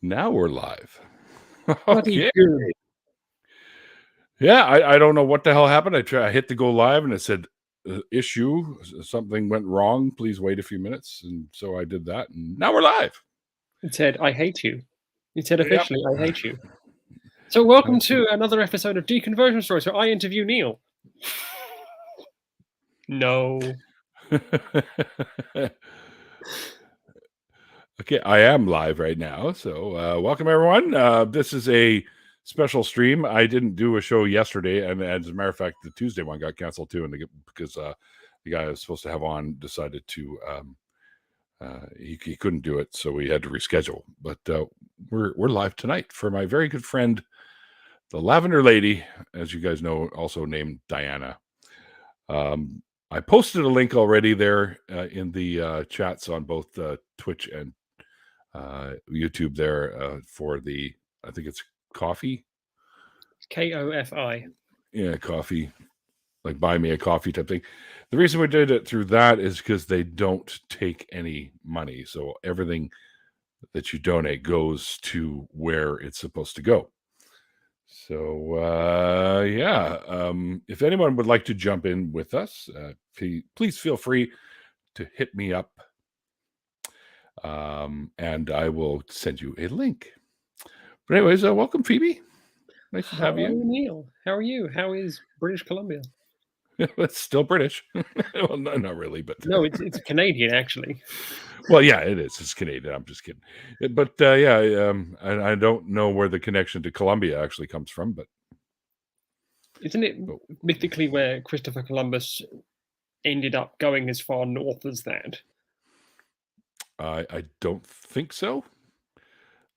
Now we're live. Bloody Okay. good. Yeah, I don't know what the hell happened. I hit to go live and it said issue. Something went wrong. Please wait a few minutes. And so I did that. And now we're live. It said, I hate you. It said Yep. officially, I hate you. So welcome to another episode of Deconversion Stories where I interview Neil. No. Okay, I am live right now. So welcome, everyone. This is a special stream. I didn't do a show yesterday. And as a matter of fact, the Tuesday one got canceled too. And because the guy I was supposed to have on decided to... he couldn't do it, so we had to reschedule. But we're live tonight for my very good friend, the Lavender Lady, as you guys know, also named Diana. I posted a link already there in the chats on both Twitch and YouTube there for the, I think it's coffee. Kofi. Yeah, coffee. Like buy me a coffee type thing. The reason we did it through that is because they don't take any money. So everything that you donate goes to where it's supposed to go. So, if anyone would like to jump in with us, please feel free to hit me up. And I will send you a link. But anyways, welcome, Phoebe. Nice to have you. Hello, Neil. How are you? How is British Columbia? It's still British. Well, not really, but no, it's Canadian actually. Well, yeah, it is. It's Canadian. I'm just kidding. But I don't know where the connection to Colombia actually comes from, but isn't it mythically where Christopher Columbus ended up going as far north as that? I don't think so.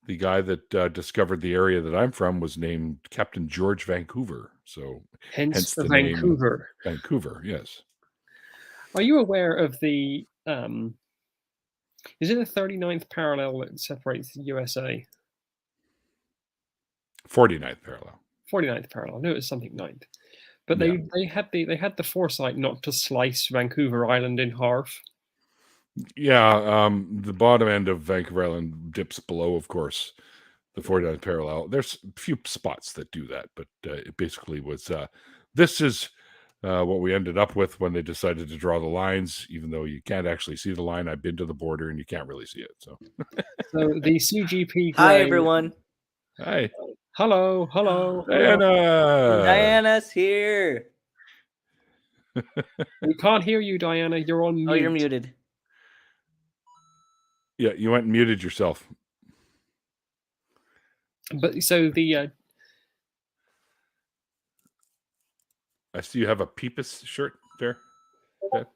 The guy that discovered the area that I'm from was named Captain George Vancouver. So hence the Vancouver. Name Vancouver, yes. Are you aware of the... is it the 39th parallel that separates the USA? 49th parallel. 49th parallel. No, it was something 9th. But they had the foresight not to slice Vancouver Island in half. Yeah, the bottom end of Vancouver Island dips below, of course, the 49th parallel. There's a few spots that do that, but it basically was... this is what we ended up with when they decided to draw the lines, even though you can't actually see the line. I've been to the border and you can't really see it. So the CGP... Hi, everyone. Hi. Hello. Diana. Diana's here. We can't hear you, Diana. You're on mute. Oh, you're muted. Yeah, you went and muted yourself. But so the... I see you have a Peepus shirt there. Okay.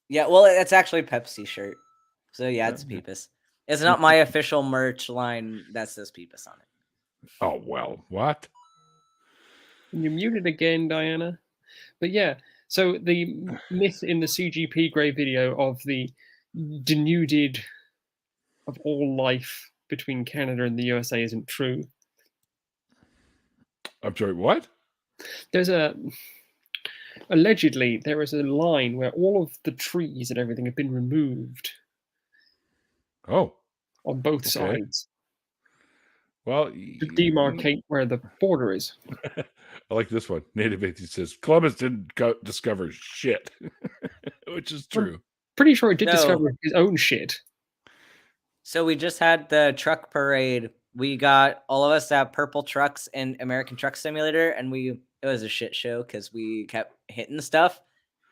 Yeah, well, it's actually a Pepsi shirt. So yeah, it's Peepus. It's not my official merch line that says Peepus on it. Oh, well, what? You're muted again, Diana. But yeah, so the myth in the CGP Grey video of the denuded of all life between Canada and the USA isn't true. I'm sorry, what? There's allegedly there is a line where all of the trees and everything have been removed. Oh. On both sides. Well, to demarcate where the border is. I like this one. Native 18 says Columbus didn't discover shit, which is true. I'm pretty sure it did discover his own shit. So we just had the truck parade. We got all of us at purple trucks in American Truck Simulator, and it was a shit show because we kept hitting stuff,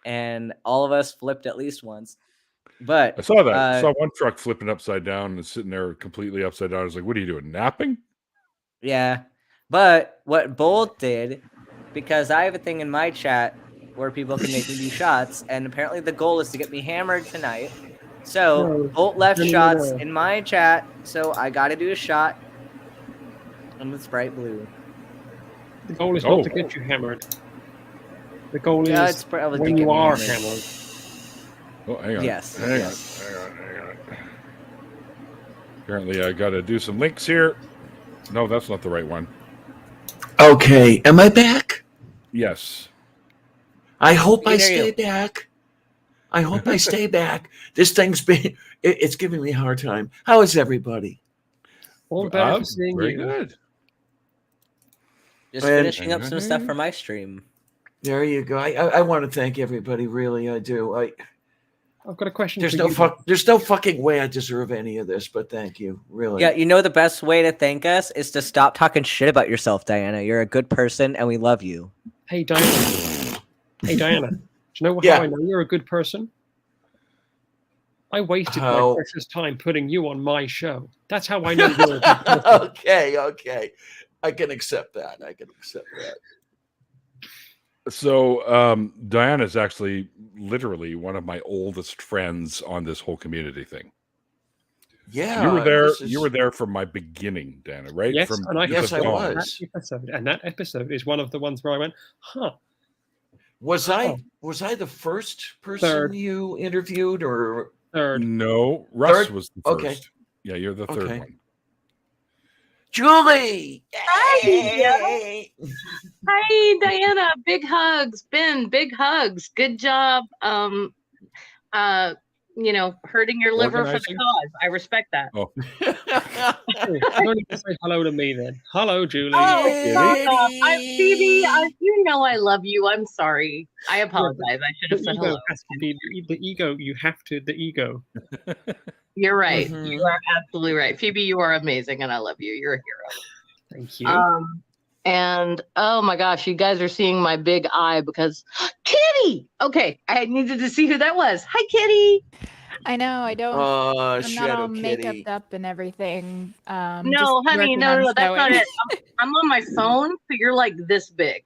and all of us flipped at least once. But I saw that. I saw one truck flipping upside down and sitting there completely upside down. I was like, what are you doing, napping? Yeah. But what Bolt did, because I have a thing in my chat where people can make me do shots, and apparently the goal is to get me hammered tonight. So Bolt left shots in my chat, so I got to do a shot. And it's bright blue. The goal is not to get you hammered. The goal is when you are hammered. Oh, hang on. Yes. Hang on. Apparently, I got to do some links here. No, that's not the right one. Okay, am I back? Yes. I hope I stay back. I hope I stay back. This thing's it's giving me a hard time. How is everybody? All the better for seeing Very you. good. Just And- finishing up some stuff for my stream. There you go. I want to thank everybody. Really, I do. I've got a question There's for no you. there's no fucking way I deserve any of this, but thank you. Really. Yeah, you know the best way to thank us is to stop talking shit about yourself, Diana. You're a good person and we love you. Hey, Diana. Hey, Diana. Do you know Yeah. how I know you're a good person? I wasted my How? precious time putting you on my show. That's how I know you're a good person. Okay. I can accept that. So Diana's actually literally one of my oldest friends on this whole community thing. Yeah. You were there. this is- You were there from my beginning, Diana, right? Yes, from and I Yes, I dawn. was. that episode, and that episode is one of the ones where I went, huh. Was I the first person Third. you interviewed, or Third. No, Russ Third? was the Okay. first. Yeah, you're the third Okay. one. Julie? Hi. Hi, Diana. Big hugs. Ben, big hugs. Good job. Hurting your liver for the Organizing? cause. I respect that. Oh, You don't need to say hello to me then. Hello, Julie. Oh, fuck off. Phoebe, Kitty. you know I love you. I'm sorry. I apologize. I should The have said ego hello. has to be the ego. You have to the ego. You're right. Mhm. You are absolutely right. Phoebe, you are amazing and I love you. You're a hero. Thank you. And oh my gosh, you guys are seeing my big eye because Kitty. Okay, I needed to see who that was. Hi, Kitty. I know. I don't. Oh, I'm not Shadow all Kitty. makeuped up and everything. No, just honey, working no, on that's not sewing. it. I'm on my phone, so you're like this big.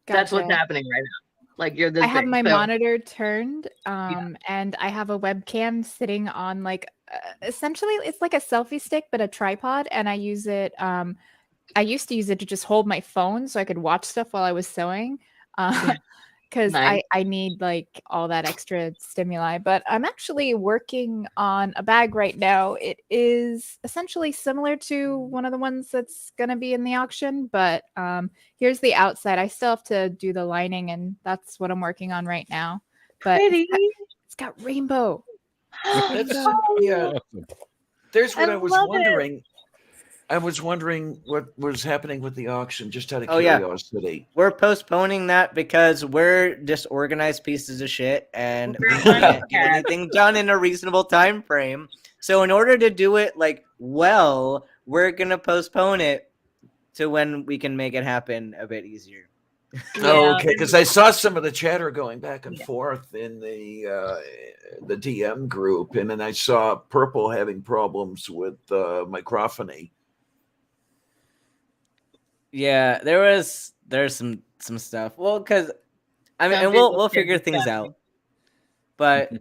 That's what's Gotcha. happening right now. Like you're this I have big. my So- monitor turned, and I have a webcam sitting on like essentially it's like a selfie stick but a tripod, and I use it. I used to use it to just hold my phone so I could watch stuff while I was sewing, because Nice. I need like all that extra stimuli. But I'm actually working on a bag right now. It is essentially similar to one of the ones that's gonna be in the auction, but here's the outside. I still have to do the lining, and that's what I'm working on right now. But Pretty. it's got rainbow. That's, Oh, yeah. awesome. There's what I I was love it. wondering. I was wondering what was happening with the auction, just out of Oh, yeah. curiosity. We're postponing that because we're disorganized pieces of shit and we We're can't get uncared. anything done in a reasonable time frame. So in order to do it like well, we're gonna postpone it to when we can make it happen a bit easier. Oh, Yeah. okay. Because I saw some of the chatter going back and Yeah. forth in the DM group, and then I saw Purple having problems with microphony. Yeah, there's some stuff. Well, because I mean, Some and we'll people figure get things sassy. out. But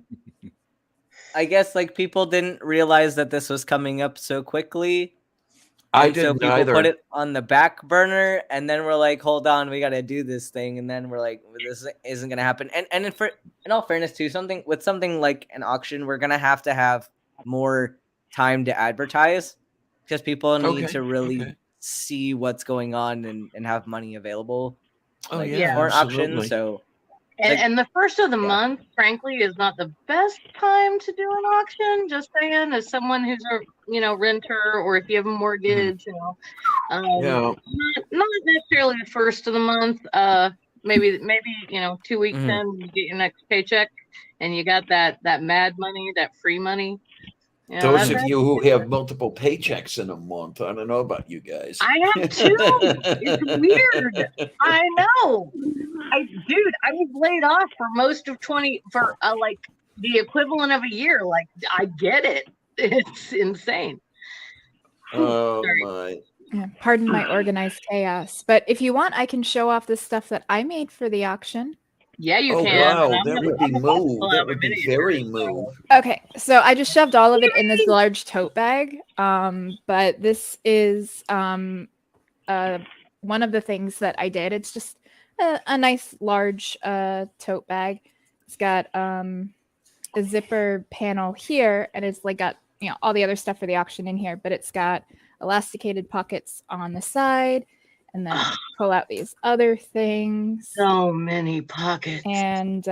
I guess like people didn't realize that this was coming up so quickly. I And so didn't people either. put it on the back burner, and then we're like, "Hold on, we got to do this thing." And then we're like, "This isn't gonna happen." And in all fairness, too, something like an auction, we're gonna have to have more time to advertise because people need Okay, to really okay. see what's going on and have money available. Oh, like, yeah, for an auction. absolutely. So And, Like- and the first of the Yeah. month, frankly, is not the best time to do an auction. Just saying, as someone who's a renter, or if you have a mortgage, Yeah. not necessarily the first of the month. Maybe 2 weeks Mhm. in, you get your next paycheck, and you got that mad money, that free money. Those that's of you who have multiple paychecks in a month, I don't know about you guys. I have too. It's weird. I know. I was laid off for most of like the equivalent of a year. Like, I get it. It's insane. Oh Sorry. my! Yeah, pardon my organized chaos. But if you want, I can show off the stuff that I made for the auction. Yeah, you Oh can. wow, and I'm that gonna- would be I'm about to move. pull That out would my be miniature, very so- move. Okay, so I just shoved all of it in this large tote bag. But this is one of the things that I did. It's just a nice large tote bag. It's got a zipper panel here, and it's like got all the other stuff for the auction in here. But it's got elasticated pockets on the side, and then pull out these other things. So many pockets. And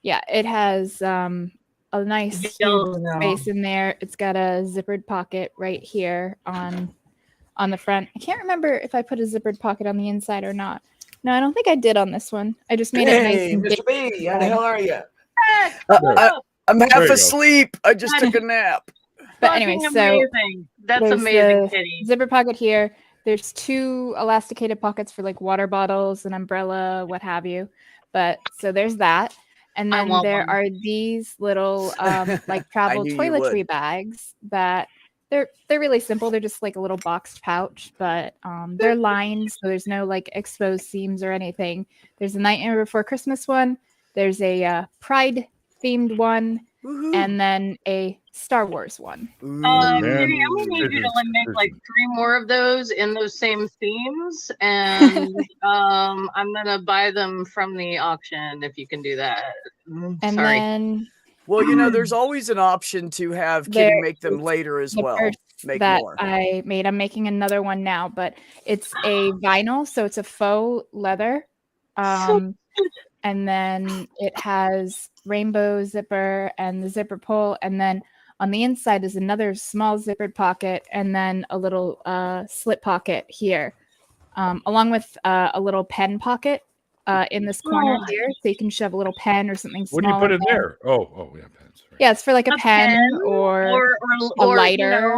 yeah, it has a nice huge No. space in there. It's got a zippered pocket right here on the front. I can't remember if I put a zippered pocket on the inside or not. No, I don't think I did on this one. I just made it nice Hey, and big. Mr. B, how the hell are you? I'm There half you go. asleep. I just took a nap. But anyway, Fucking so amazing. That's there's amazing, the Kitty. zipper pocket here. There's 2 elasticated pockets for like water bottles, an umbrella, what have you. But so there's that. And I then want there one. are these little like I travel knew you would. toiletry bags that they're really simple. They're just like a little boxed pouch, but they're lined, so there's no like exposed seams or anything. There's a Nightmare Before Christmas one. There's a Pride themed one, Woohoo. and then a Star Wars one. Ooh. man. Kitty, I'm gonna need you to Visions, make like visions. 3 more of those in those same themes, and I'm gonna buy them from the auction if you can do that. And Sorry. then Well, you know, there's always an option to have Kitty There make them is later as the well. purse Make that more. I made. I'm making another one now, but it's a vinyl, so it's a faux leather. And then it has rainbow zipper and the zipper pull, and then on the inside is another small zippered pocket, and then a little slip pocket here, along with a little pen pocket in this corner Oh. here, so you can shove a little pen or something small. What do you put in there. there? Oh, yeah, pens. Right. Yeah, it's for like a pen or a lighter.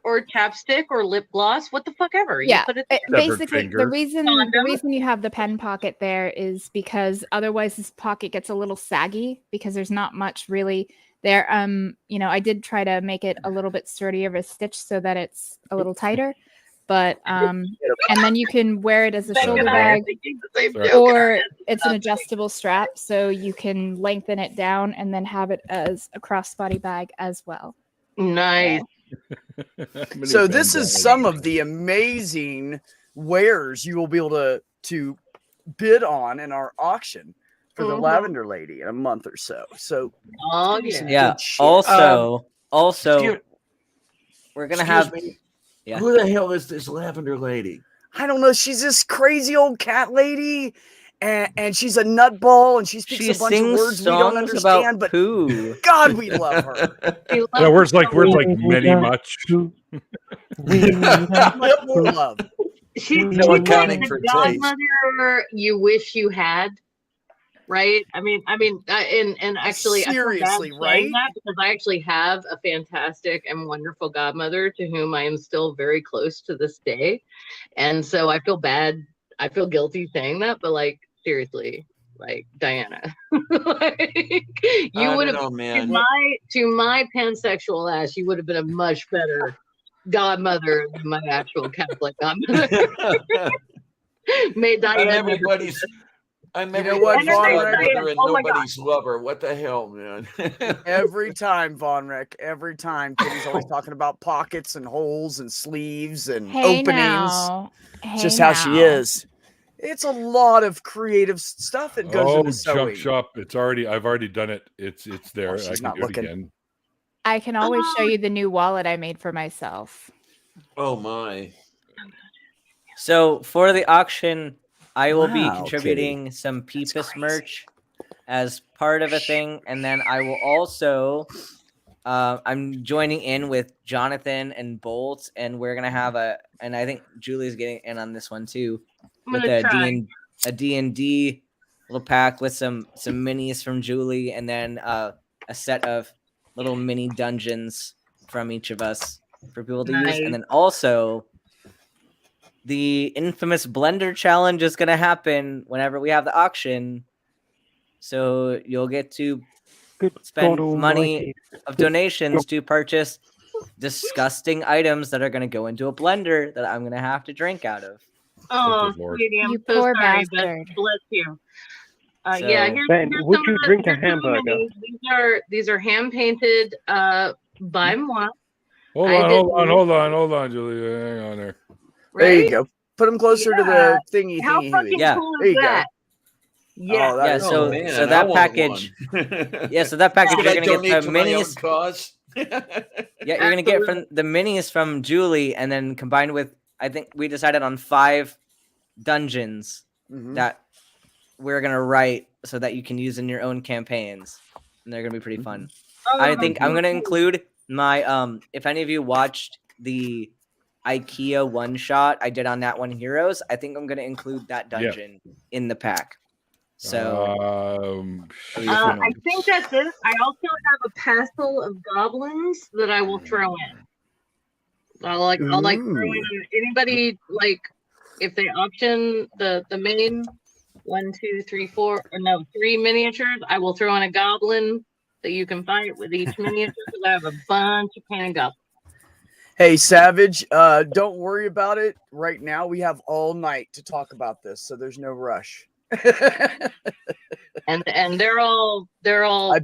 or chapstick or lip gloss. What the fuck ever. You Yeah, put it there. basically finger. the reason Condom? you have the pen pocket there is because otherwise this pocket gets a little saggy because there's not much really there. You know, I did try to make it a little bit sturdier of a stitch so that it's a little tighter, but and then you can wear it as a Beck shoulder and I are bag, thinking the same Sorry. joke in our or heads. it's an adjustable strap, so you can lengthen it down and then have it as a crossbody bag as well. Nice. So this is some of the amazing wares you will be able to bid on in our auction for the Mhm. Lavender Lady in a month or so. So Oh Some yeah. Yeah. good shit. Also, Excuse, we're gonna excuse have. me. Yeah. Who the hell is this Lavender Lady? I don't know. She's this crazy old cat lady, and she's a nutball, and she speaks She a bunch of sings words we don't songs understand. about But poo. God, we love her. We Yeah, love words like her. many much. How much more love? She's No like accounting the for taste. godmother you wish you had, right? I mean, and actually, I feel bad Seriously, saying right? that because I actually have a fantastic and wonderful godmother to whom I am still very close to this day, and so I feel bad. I feel guilty saying that, but like seriously, like Diana, like, you would have know, man. to my pansexual ass, you would have been a much better godmother than my actual Catholic godmother. May I'm Diana. everybody's. I'm You know what, everybody's Von godmother Rick? and Oh my God. nobody's lover. What the hell, man? Every time, Von Rick, every time, Kitty's always talking about pockets and holes and sleeves and Hey openings. now. It's just how she now. is. It's a lot of creative stuff that goes Oh, into junk sewing. shop. I've already done it. It's there. she's I can not do looking. it again. I can always show you the new wallet I made for myself. Oh my! So for the auction, I will be Wow, contributing some Peepus merch as part of a thing, and then I will also I'm joining in with Jonathan and Bolt, and we're gonna have and I think Julie's getting in on this one too, I'm with gonna a try. D&D little pack with some minis from Julie, and then a set of little mini dungeons from each of us for people to use, Nice. and then also the infamous blender challenge is going to happen whenever we have the auction. So you'll get to spend money of donations to purchase disgusting items that are going to go into a blender that I'm going to have to drink out of. Oh, good Lord. sweetie, I'm You so poor sorry, but bastard. bless you. Yeah, So- here's Ben, would some you of the- drink a here's some of the hamburger? minis. These are hand painted by moi. Hold I on, didn't- hold on, Julie. Hang on there. There you Right? go. Put them closer to the thingy How thingy fucking hooey. Yeah. cool There is you go. that? Yeah. Oh, that Yeah, is so- Oh, man, so I that want package- one. Yeah, so that package Should you're I going to get donate the to my own minis. cause? Yeah, you're going to get from the minis from Julie, and then combined with, I think we decided on 5 dungeons Mhm. that we're going to write so that you can use in your own campaigns. And they're going to be pretty fun. I think I'm gonna include my if any of you watched the IKEA one shot I did on that one Heroes, I think I'm gonna include that dungeon in the pack. So I think that's it. I also have a passel of goblins that I will throw in. I'll like throw in anybody, like if they option the main 1, 2, 3, 4, or no, 3 miniatures, I will throw in a goblin that you can fight with each miniature because I have a bunch of painted goblins. Hey, Savage, don't worry about it. Right now, we have all night to talk about this, so there's no rush. and they're all. All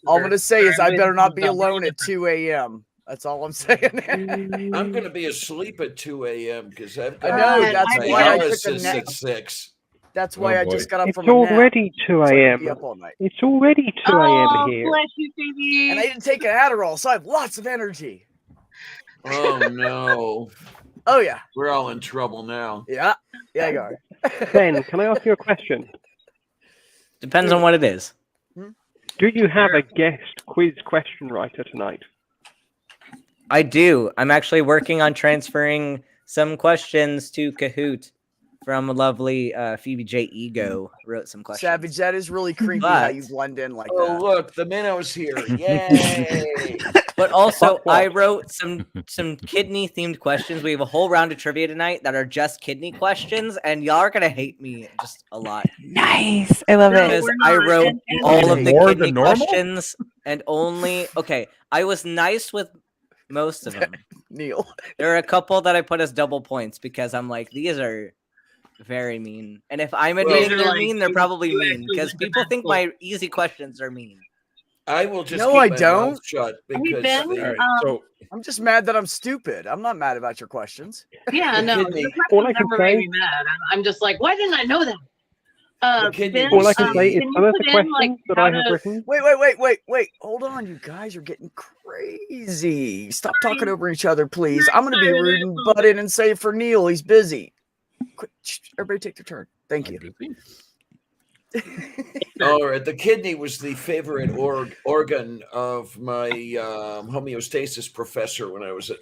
I'm gonna say is I better not be alone at 2 a.m. That's all I'm saying. I'm gonna be asleep at 2 a.m. because I've got I know, that's why I took a dialysis nap. at 6. That's why I just got up It's from a nap. already 2 So I could a.m. be up all night. It's already 2 a.m. here. Bless you, baby. And I didn't take an Adderall, so I have lots of energy. Oh no. Oh yeah. We're all in trouble now. Yeah. Yeah, you are. Ben, can I ask you a question? Depends on what it is. Do you have a guest quiz question writer tonight? I do. I'm actually working on transferring some questions to Kahoot from a lovely Phoebe J. Ego wrote some questions. Savage, that is really creepy how you blend in like Oh that. look, the minnow's here. Yay. But also, I wrote some kidney themed questions. We have a whole round of trivia tonight that are just kidney questions, and y'all are gonna hate me just a lot. Nice. I love it. Because I wrote all of the More kidney than normal? questions and only I was nice with most of them. Neil. There are a couple that I put as double points because I'm like, these are very mean. And if I'm admitting These are they're like- mean, they're probably you mean actually because went to people think school. my easy questions are mean. I will just No, keep I my don't. mouth shut Hey, because Ben, all right, so I'm just mad that I'm stupid. I'm not mad about your questions. Yeah, no, kidney- your all I questions can never made say- me mad. I'm just like, why didn't I know that? The kidney Ben, All I can say is can some you of the put in, like, questions that how I have to- written. Wait. Hold on. You guys are getting crazy. Stop talking over each other, please. I'm going to be rude and butt in and say for Neil. He's busy. Quick, everybody take their turn. Thank you. all right, the kidney was the favorite organ of my homeostasis professor when I was at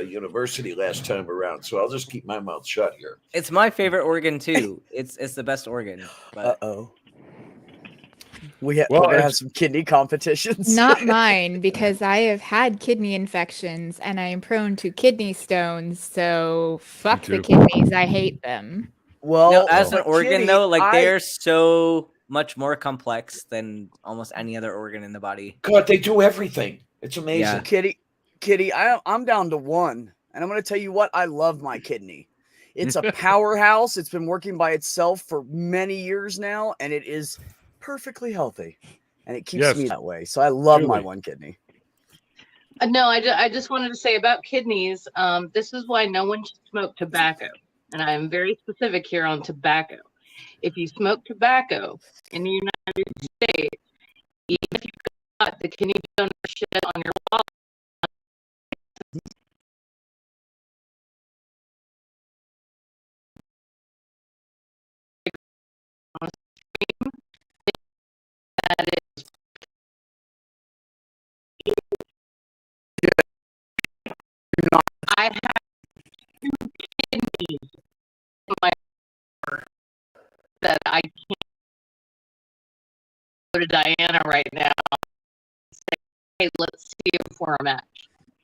university last time around. So I'll just keep my mouth shut here. It's my favorite organ too. It's the best organ. But Uh-oh. We're Well, going to have it's- some kidney competitions. Not mine, because I have had kidney infections and I am prone to kidney stones. So fuck the too. kidneys. I hate them. Well, no, as an but organ Kitty, though, like I- they're so much more complex than almost any other organ in the body. God, they do everything. It's amazing. Yeah. Kitty, I'm down to 1. And I'm going to tell you what, I love my kidney. It's a powerhouse. It's been working by itself for many years now, and it is perfectly healthy. And it keeps me that way. So I love my Really? 1 kidney. No, I just wanted to say about kidneys. This is why no one should smoke tobacco, and I am very specific here on tobacco. If you smoke tobacco in the United States, even if you got the kidney donor shit on your wallet, that is I have 2 kidneys in my heart that I can't go to Diana right now and say, hey, let's see if we're a match.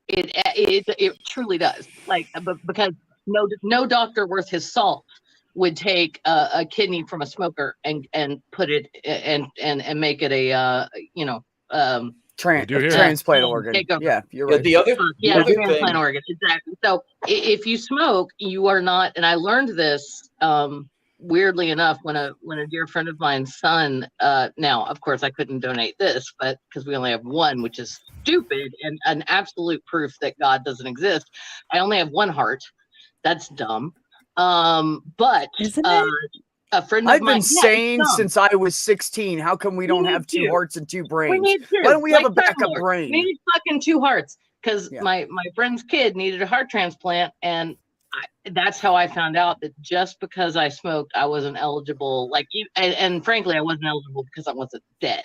It truly does. Like, because no doctor worth his salt would take a kidney from a smoker and put it and make it a transplant organ. takeover. Yeah, you're right. The other transplant thing, organ, exactly. So if you smoke, you are not. And I learned this weirdly enough when a dear friend of mine's son. Now, of course, I couldn't donate this, but because we only have one, which is stupid and an absolute proof that God doesn't exist. I only have 1 heart. That's dumb. But Isn't it? a friend of I've mine. been sane since I was 16. How come we don't need have 2 to. hearts and 2 We brains? need to. Why don't we have Like a backup Trevor. brain? We need fucking 2 hearts because Yeah. my friend's kid needed a heart transplant, and that's how I found out that just because I smoked, I wasn't eligible. Like, and frankly, I wasn't eligible because I wasn't dead.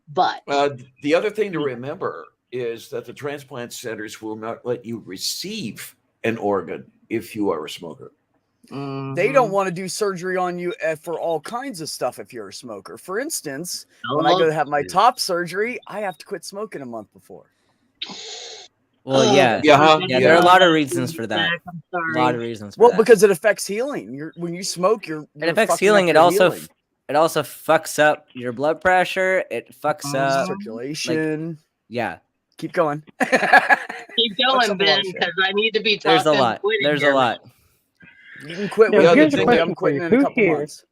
But The other thing to remember is that the transplant centers will not let you receive an organ if you are a smoker. They don't want to do surgery on you for all kinds of stuff if you're a smoker. For instance, Oh, when I go to have my top surgery, I have to quit smoking a month before. Well, yeah. Yeah, Yeah, there are a lot of reasons for that. I'm A sorry. lot of reasons for Well, that. because it affects healing. When you smoke, you're it affects fucking healing. up It your also healing. it also fucks up your blood pressure. It fucks up circulation. yeah. Keep going. Keep Fucks going, up a lot Ben, of shit. because I need to be There's a talking. lot. quitting There's here, a lot. You can quit Now, with here's the a thing. question I'm for you. quitting in a Who couple here- months.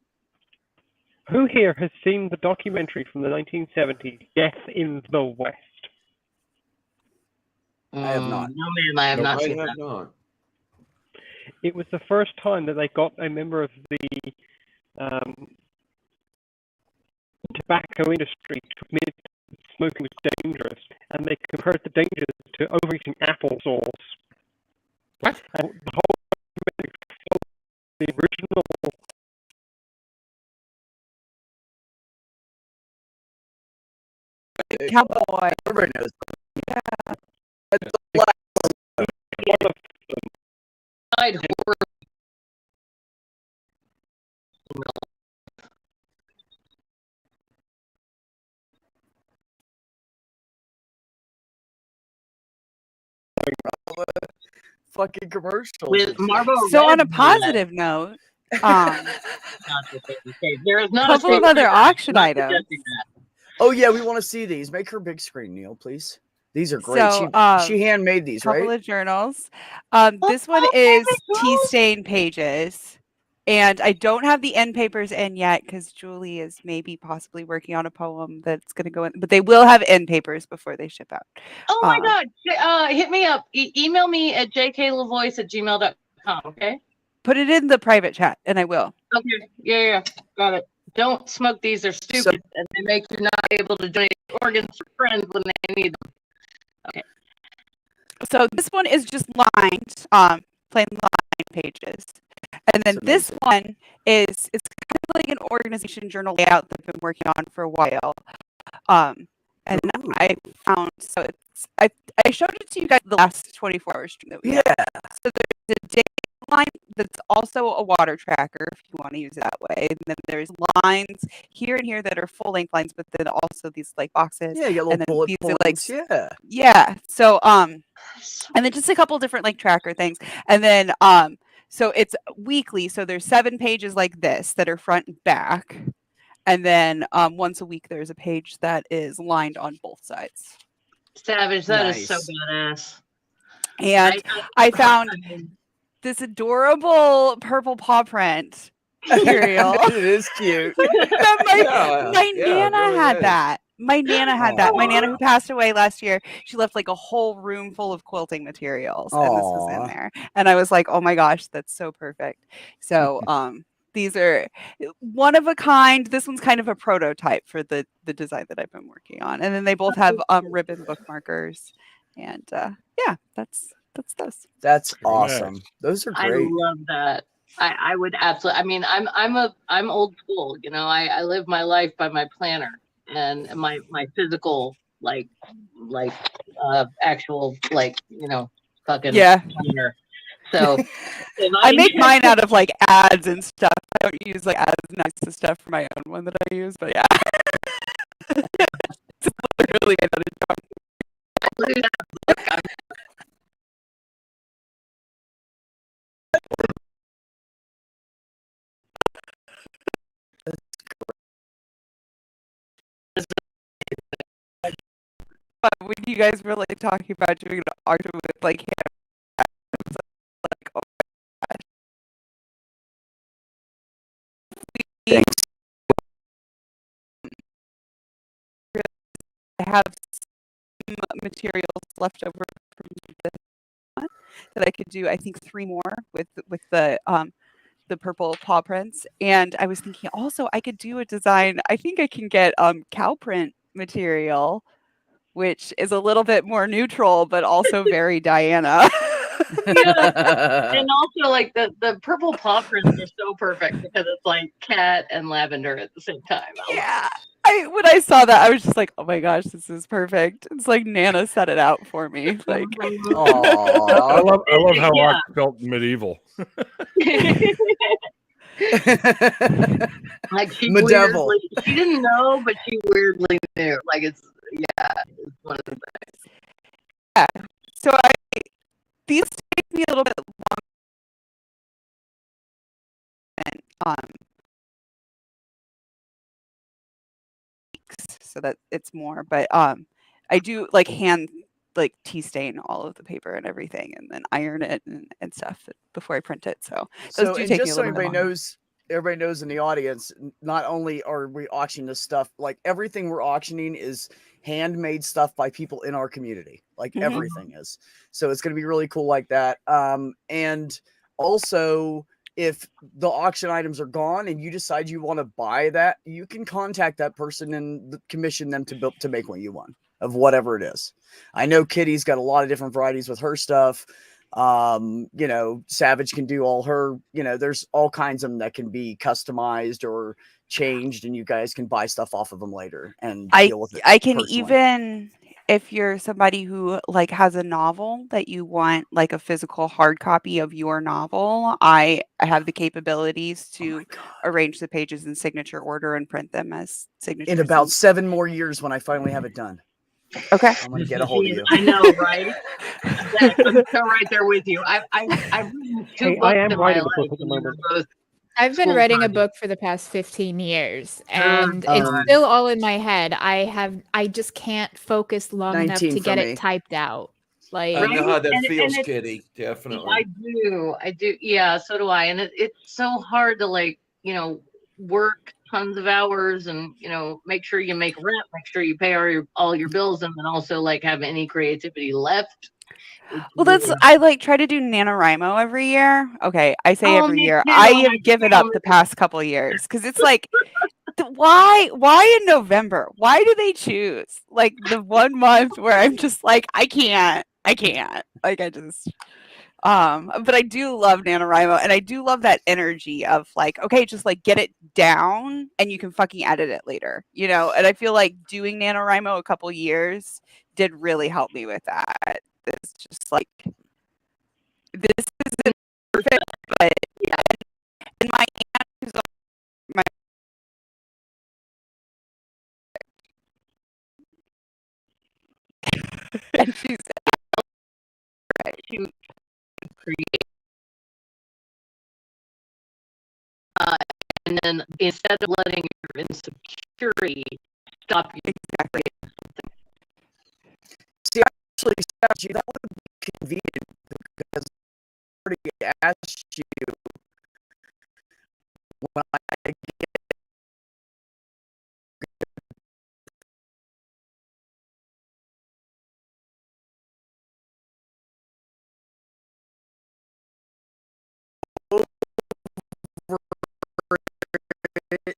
Who here has seen the documentary from the 1970s, Death in the West? I have not. No, ma'am, I have not seen I that. have not. It was the first time that they got a member of the tobacco industry to admit that smoking was dangerous, and they compared the dangers to overeating applesauce. What? And the whole the original Cowboy. Everybody knows. I'd horror. Fucking commercials. With Marlboro So on a Red, positive note, not the same case. There is not couple a of other auction not items. suggesting that. Oh yeah, we want to see these. Make her big screen, Neil, please. These are great. So, she handmade these, couple right? of journals. This one is tea stain pages, and I don't have the end papers in yet because Julie is maybe possibly working on a poem that's going to go in, but they will have end papers before they ship out. Oh my God. Hit me up. Email me at jklavoice@gmail.com. Okay. Put it in the private chat, and I will. Okay. Yeah. Got it. Don't smoke these. They're stupid, and they make you not able to donate organs for friends when they need them. Okay. So this one is just lined, plain line pages. And then this one is it's kind of like an organization journal layout that I've been working on for a while. And I found I showed it to you guys the last 24 hours stream that we had. So there's a date line that's also a water tracker if you want to use it that way. And then there's lines here and here that are full length lines, but then also these like boxes. Yeah, you got little bullet points. Yeah. So and then just a couple different like tracker things. And then so it's weekly. So there's 7 pages like this that are front and back. And then once a week there's a page that is lined on both sides. Savage. That is so badass. And I found this adorable purple paw print material. It is cute. my Nana had that. My Nana had that. My Nana who passed away last year, she left like a whole room full of quilting materials, and this was in there. And I was like, oh my gosh, that's so perfect. So these are one of a kind. This one's kind of a prototype for the design that I've been working on. And then they both have ribbon bookmarkers. And yeah, that's those. That's awesome. Those are I great. love that. I would absolutely. I mean, I'm old school. You know, I live my life by my planner and my physical actual fucking planner. So I make mine out of like ads and stuff. I don't use like ads next to stuff for my own one that I use, but yeah. It's literally another job. But when you guys were like talking about doing an art with like him, like, oh my gosh. Thanks. I have some materials left over from this one that I could do. I think 3 more with the purple paw prints. And I was thinking also I could do a design. I think I can get cow print material, which is a little bit more neutral, but also very Diana. And also like the purple paw prints are so perfect because it's like cat and lavender at the same time. when I saw that, I was just like, oh my gosh, this is perfect. It's like Nana set it out for me. Like, I love how Yeah. Rock felt medieval. Like she Medieval. weirdly, she didn't know, but she weirdly knew. Like it's one of the so these take me a little bit longer than weeks, so that it's more. But I do like hand like tea stain all of the paper and everything, and then iron it and stuff before I print it. So those do and take me just a so little bit longer. everybody knows in the audience, not only are we auctioning this stuff, like everything we're auctioning is handmade stuff by people in our community. Like Mhm. everything is. So it's going to be really cool like that. And also, if the auction items are gone and you decide you want to buy that, you can contact that person and commission them to make what you want of whatever it is. I know Kitty's got a lot of different varieties with her stuff. You know, Savage can do all her, you know, there's all kinds of them that can be customized or changed, and you guys can buy stuff off of them later and deal with it. I can personally. even, if you're somebody who like has a novel that you want like a physical hard copy of your novel, I have the capabilities to arrange the pages in signature order and print them as signatures. In about 7 more years when I finally have it done. Okay. I'm going to get a hold of you. I know, right? I'm so right there with you. I've written 2 Hey, books I am in my writing a life, book at the and they were moment. both I've been school writing a projects. book for the past 15 years, Oh, and it's God. still all in my head. I just can't focus long enough 19 to for get me. it typed out. Like, I know how that And feels, it's, Kitty. Definitely. I do. Yeah, so do I. And it's so hard to like, work tons of hours and, make sure you make rent, make sure you pay all your bills, and then also like have any creativity left. Well, I like try to do NaNoWriMo every year. Okay, I say every Me year. too, I and have given up the past couple of years because it's like, why in November? Why do they choose like the 1 month where I'm just like, I can't. Like I just. But I do love NaNoWriMo, and I do love that energy of like, okay, just like get it down and you can fucking edit it later, you know? And I feel like doing NaNoWriMo a couple years did really help me with that. It's just like, this isn't perfect, but yeah. And my aunt, who's my and she's to create. And then instead of letting your insecurity stop you. Exactly. See, actually, that would be convenient because I already asked you when I get over it,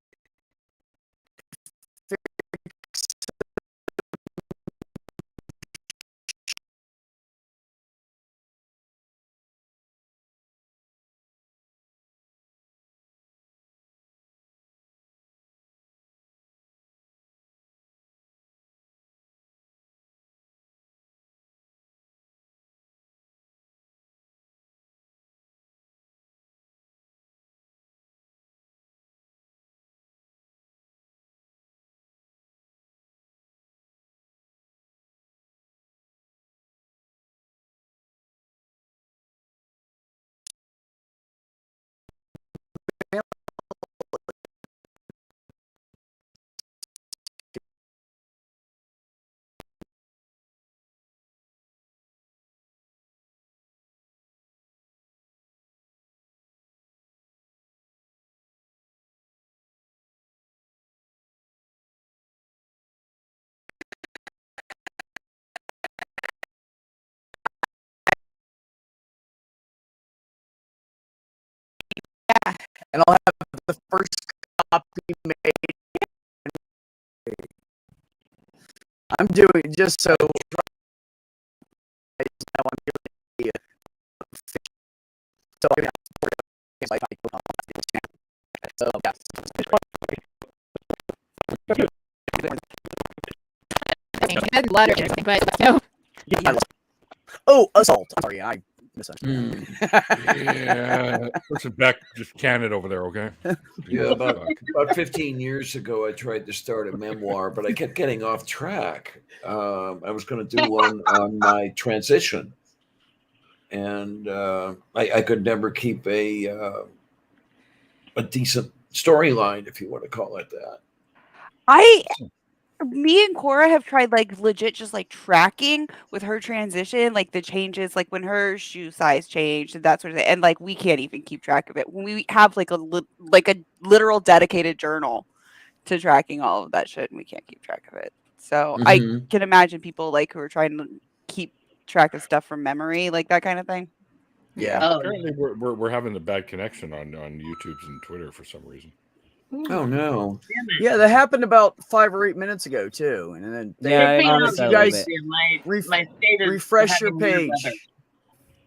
yeah. and I'll have the first copy made. I'm doing just so now I'm doing so I so yeah. ladder or something, but no. Oh, assault. I'm sorry, I misunderstood. Yeah, listen, Beck, just can it over there, okay? Yeah, about 15 years ago, I tried to start a memoir, but I kept getting off track. I was going to do one on my transition, and I could never keep a decent storyline, if you want to call it that. Me and Cora have tried like legit just like tracking with her transition, like the changes, like when her shoe size changed and that sort of thing. And like we can't even keep track of it. When we have like a literal dedicated journal to tracking all of that shit, and we can't keep track of it. So I can imagine people like who are trying to keep track of stuff from memory, like that kind of thing. Yeah. Apparently, we're having a bad connection on YouTube and Twitter for some reason. Oh no! Yeah, that happened about 5 or 8 minutes ago too, and then you guys refresh your page.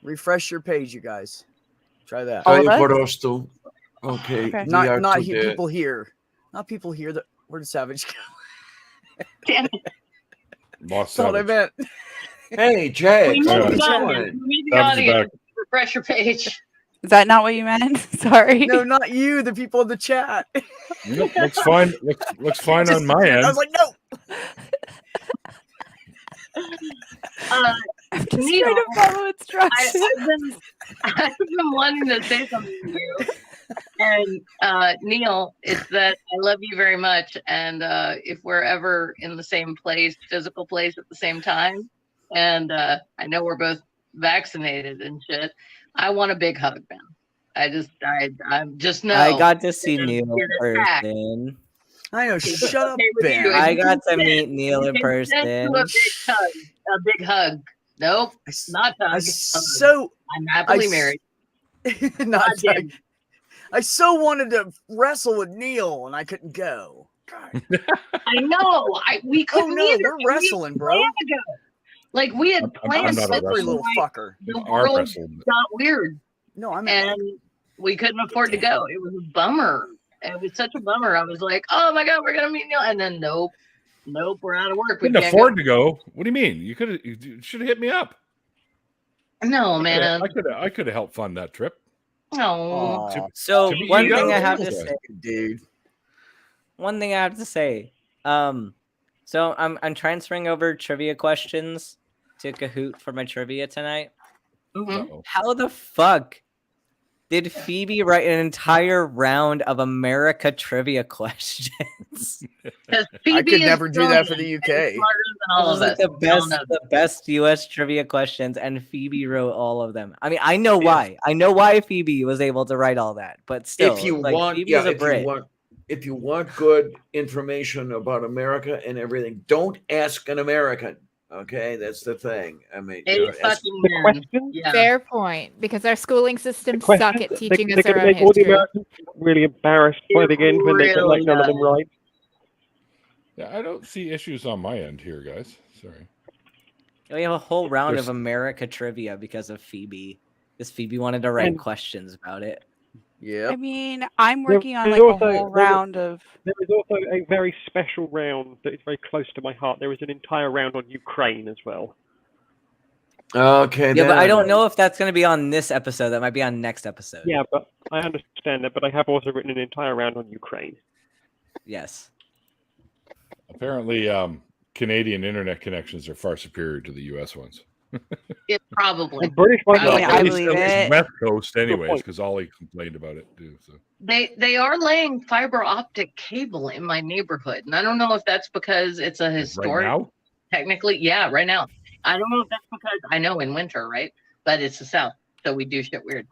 Refresh your page, you guys. Try that. Okay. Not people here. Not people here. That where did Savage go? Damn it. Lost That's what I meant. Hey, Jay. We need the audience. Refresh your page. Is that not what you meant? Sorry. No, not you. The people in the chat. Looks fine. Looks fine on my end. I was like, no. I'm just trying to follow instructions. I've been wanting to say something to you. And Neil, it's that I love you very much. And if we're ever in the same place, physical place at the same time, and I know we're both vaccinated and shit, I want a big hug, man. I'm just know. I got to see Neil in person. I know. Shut up, Ben. I got to meet Neil in person. A big hug. Nope, not hug. I'm happily married. Not hug. I so wanted to wrestle with Neil, and I couldn't go. God. I know. We couldn't. Oh no, they're wrestling, bro. Like we had planned. Slippery little fucker. The world got weird. No, we couldn't afford to go. It was a bummer. It was such a bummer. I was like, oh my god, we're gonna meet Neil, and then nope, we're out of work. Couldn't afford to go. What do you mean? You should have hit me up. No, man. I could have helped fund that trip. No. So one thing I have to say, dude. One thing I have to say. So I'm transferring over trivia questions to Kahoot for my trivia tonight. Mm-hmm. How the fuck did Phoebe write an entire round of America trivia questions? I could never do that for the UK. The best US trivia questions, and Phoebe wrote all of them. I mean, I know why. I know why Phoebe was able to write all that, but still, if you want good information about America and everything, don't ask an American. Okay, that's the thing. I mean, fair point, because our schooling systems suck at teaching us our own make all the history. Americans really embarrassed by the end when they get like none of them right. Yeah, I don't see issues on my end here, guys. Sorry. We have a whole round of America trivia because of Phoebe. Because Phoebe wanted to write questions about it. Yeah. I mean, I'm working on like a whole round of. There is also a very special round that is very close to my heart. There is an entire round on Ukraine as well. Okay. Yeah, but I don't know if that's going to be on this episode. That might be on next episode. Yeah, but I understand that. But I have also written an entire round on Ukraine. Yes. Apparently, Canadian internet connections are far superior to the U.S. ones. It probably. British ones I believe it. West Coast, anyways, because Ollie complained about it too. So they are laying fiber optic cable in my neighborhood, and I don't know if that's because it's a historic. Right now? Technically, yeah, right now. I don't know if that's because I know in winter, right? But it's the South, so we do shit weird.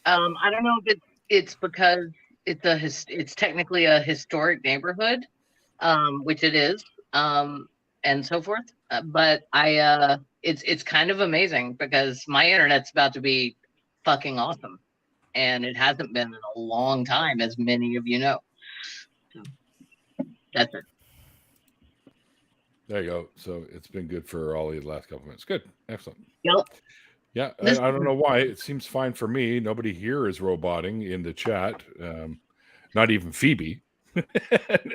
I don't know if it's because it's technically a historic neighborhood, which it is, and so forth. But it's kind of amazing because my internet's about to be fucking awesome, and it hasn't been in a long time, as many of you know. That's it. there you go. So it's been good for Ollie the last couple minutes. Good, excellent. Yep. Yeah, I don't know why. It seems fine for me. Nobody here is roboting in the chat. Not even Phoebe.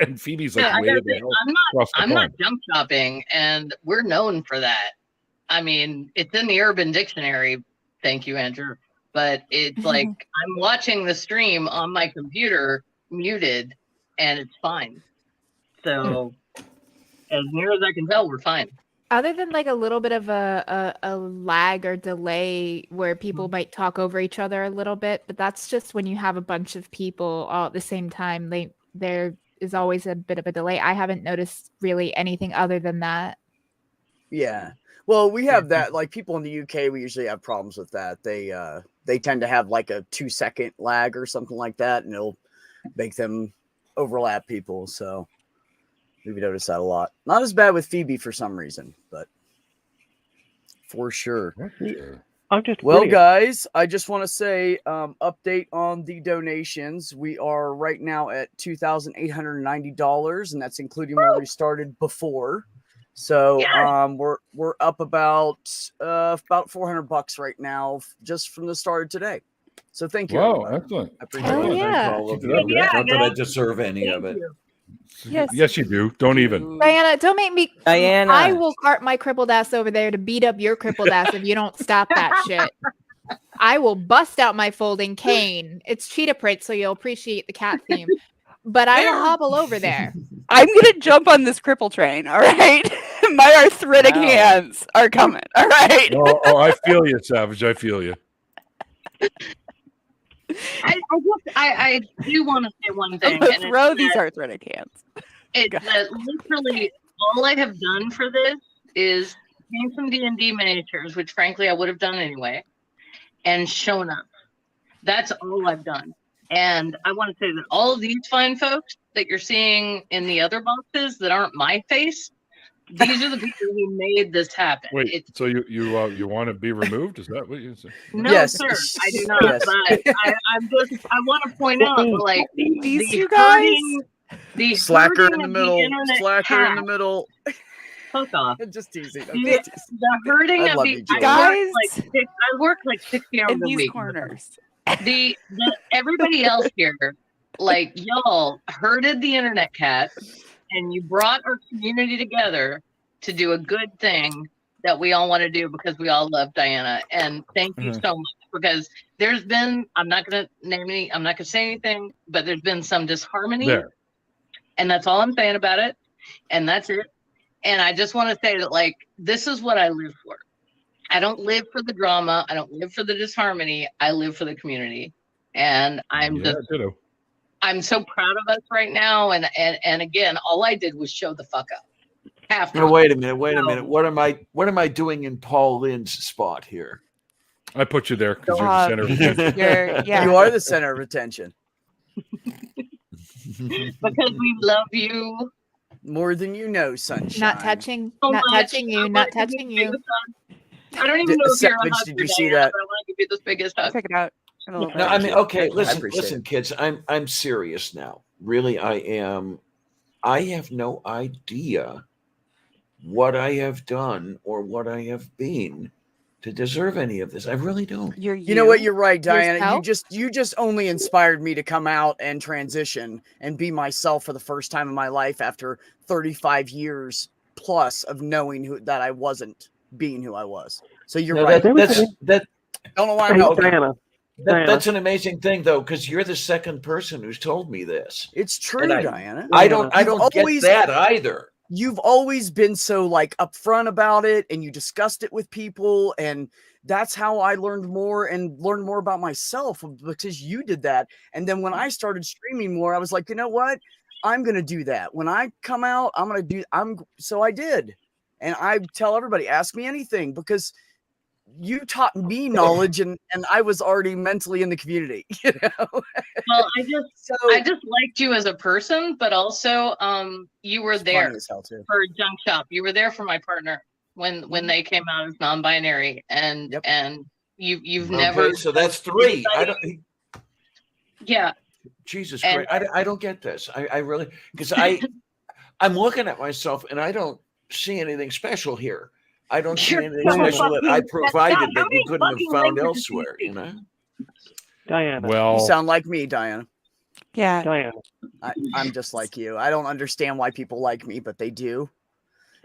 and Phoebe's like, Yeah, I way gotta the say, hell I'm across the not pond. jump shopping, and we're known for that. I mean, it's in the Urban Dictionary. Thank you, Andrew. But it's like I'm watching the stream on my computer muted, and it's fine. So, as near as I can tell, we're fine. Other than like a little bit of a lag or delay where people might talk over each other a little bit, but that's just when you have a bunch of people all at the same time. There is always a bit of a delay. I haven't noticed really anything other than that. Yeah. Well, we have that. Like people in the UK, we usually have problems with that. They tend to have like a 2-second lag or something like that, and it'll make them overlap people. So we've noticed that a lot. Not as bad with Phoebe for some reason, but for sure. I'm just Well, brilliant. guys, I just want to say update on the donations. We are right now at $2,890, and that's including where we started before. So we're up about $400 right now just from the start of today. So thank you. Wow, everybody. excellent. I appreciate Hell it. yeah. All of Keep you. it up, yeah. Not that I deserve any of it. Yes. Yes, you do. Don't even. Diana, don't make me. Diana. I will cart my crippled ass over there to beat up your crippled ass if you don't stop that shit. I will bust out my folding cane. It's cheetah print, so you'll appreciate the cat theme. But I will hobble over there. I'm gonna jump on this cripple train. All right, my arthritic Wow. hands are coming. All right. Oh, I feel you, Savage. I feel you. I do want to say one I'm thing. gonna And throw it's these that- arthritic hands. It's that literally all I have done for this is paint some D&D miniatures, which frankly I would have done anyway, and shown up. That's all I've done. And I want to say that all of these fine folks that you're seeing in the other boxes that aren't my face, these are the people who made this happen. Wait, so you want to be removed? Is that what you said? No, Yes. sir, I do not. Yes. But I want to point out, like, These the you guys? the Slacker hurting in the of middle. internet Slacker in the cat- middle. Fuck off. Just teasing. The, the hurting I of love the you, Julie. I work like 60 hours In a these week. corners. The everybody else here, like y'all, herded the internet cat, and you brought our community together to do a good thing that we all want to do because we all love Diana. And thank you so much, because there's been, I'm not gonna say anything, but there's been some disharmony There. and that's all I'm saying about it, and that's it. And I just want to say that, like, this is what I live for. I don't live for the drama. I don't live for the disharmony. I live for the community. And I'm so proud of us right now. And again, all I did was show the fuck up. Now, wait a minute. What am I doing in Paul Lynn's spot here? I put you there because you're the center of attention. You are the center of attention. Because we love you. More than you know, sunshine. Not touching you. Not touching you. I don't even know if you're a Savage, husband, did you see Diana, that? but I want to give you the biggest hug. Check it out. No, I mean, okay, I listen, appreciate it. kids. I'm serious now. Really, I am. I have no idea what I have done or what I have been to deserve any of this. I really don't. You know what? You're right, Diana. Yourself? You just only inspired me to come out and transition and be myself for the first time in my life after 35 years plus of knowing that I wasn't being who I was. So you're No, right. that don't know why Hey, I'm helping. Diana. That's an amazing thing, though, because you're the second person who's told me this. It's true, And Diana. I don't You've get that either. You've always been so like upfront about it, and you discussed it with people, and that's how I learned more about myself, because you did that. And then when I started streaming more, I was like, you know what? I'm gonna do that. When I come out, so I did. And I tell everybody, ask me anything, because you taught me knowledge, and I was already mentally in the community, you know. Well, I just liked you as a person, but also you were there Funny as hell, too. for Junk Shop. You were there for my partner when they came out as non-binary, and you've never. Okay, so that's 3. I don't. Yeah. Jesus And- Christ, I don't get this. I really, because I'm looking at myself and I don't see anything special here. I don't see anything special that I provided that you couldn't have found elsewhere, you know? Diana. Well, You sound like me, Diana. Yeah. Diana. I'm just like you. I don't understand why people like me, but they do.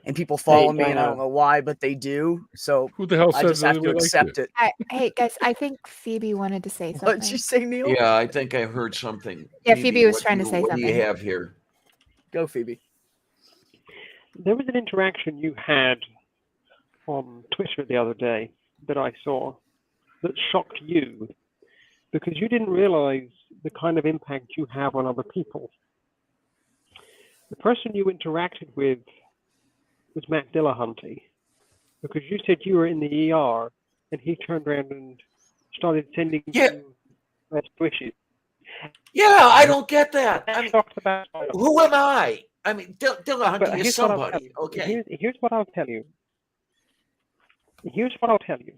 And people follow me, and I don't know why, but they do. So Who the hell I said just have that to we liked accept it. Hey guys, I think Phoebe wanted to say something. What'd you say, Neil? Yeah, I think I heard something. Yeah, Phoebe was trying to say what do you something. have here? Go, Phoebe. There was an interaction you had on Twitter the other day that I saw that shocked you because you didn't realize the kind of impact you have on other people. The person you interacted with was Matt Dillahunty because you said you were in the ER and he turned around and started sending you best wishes. Yeah, I don't get that. I mean, Talked about who am I? I mean, But Dillahunty is here's what I'll tell somebody. you. Okay. Here's what I'll tell you. Here's what I'll tell you.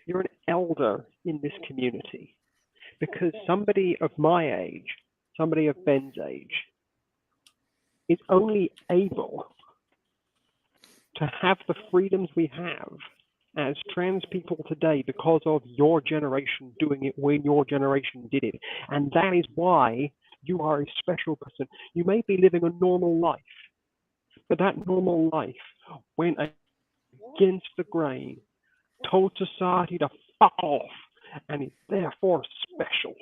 You're an elder in this community because somebody of my age, somebody of Ben's age, is only able to have the freedoms we have as trans people today because of your generation doing it when your generation did it. And that is why you are a special person. You may be living a normal life, but that normal life went against the grain, told society to fuck off, and is therefore special.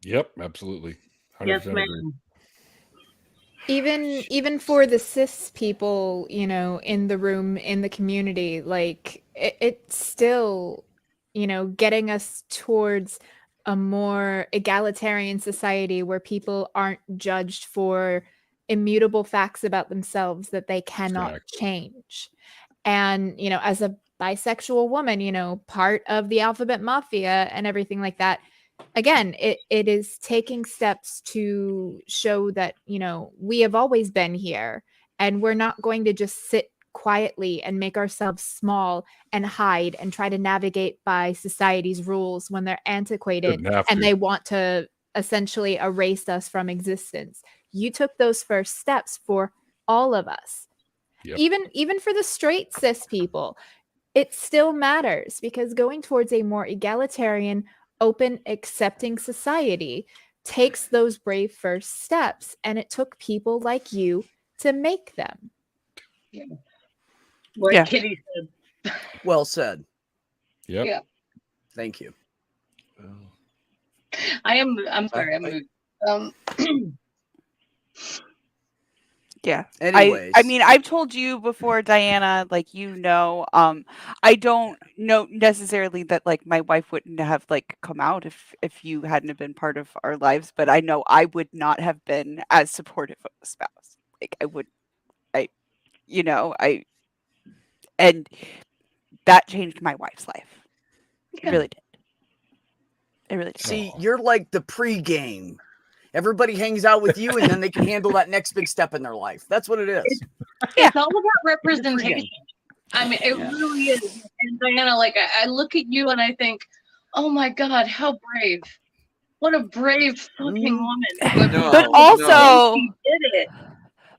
Yep, absolutely. 100% Yes, agree. ma'am. Even for the cis people, you know, in the room, in the community, like it's still, you know, getting us towards a more egalitarian society where people aren't judged for immutable facts about themselves that they cannot change. And, you know, as a bisexual woman, you know, part of the alphabet mafia and everything like that, again, it is taking steps to show that, you know, we have always been here and we're not going to just sit quietly and make ourselves small and hide and try to navigate by society's rules when they're antiquated and they want to essentially erase us from existence. You took those first steps for all of us. Yep. Even for the straight cis people, it still matters because going towards a more egalitarian, open, accepting society takes those brave first steps, and it took people like you to make them. Yeah. What Kitty said. Well said. Yep. Yeah. Thank you. I'm sorry. I'm moved. Yeah. Anyways. I mean, I've told you before, Diana, like, you know, I don't know necessarily that like my wife wouldn't have like come out if you hadn't have been part of our lives, but I know I would not have been as supportive of a spouse. Like and that changed my wife's life. It really did. It really did. See, you're like the pregame. Everybody hangs out with you, and then they can handle that next big step in their life. That's what it is. It's all about representation. I mean, it really is. And Diana, like, I look at you and I think, oh my God, how brave. What a brave fucking woman. But also, she did it.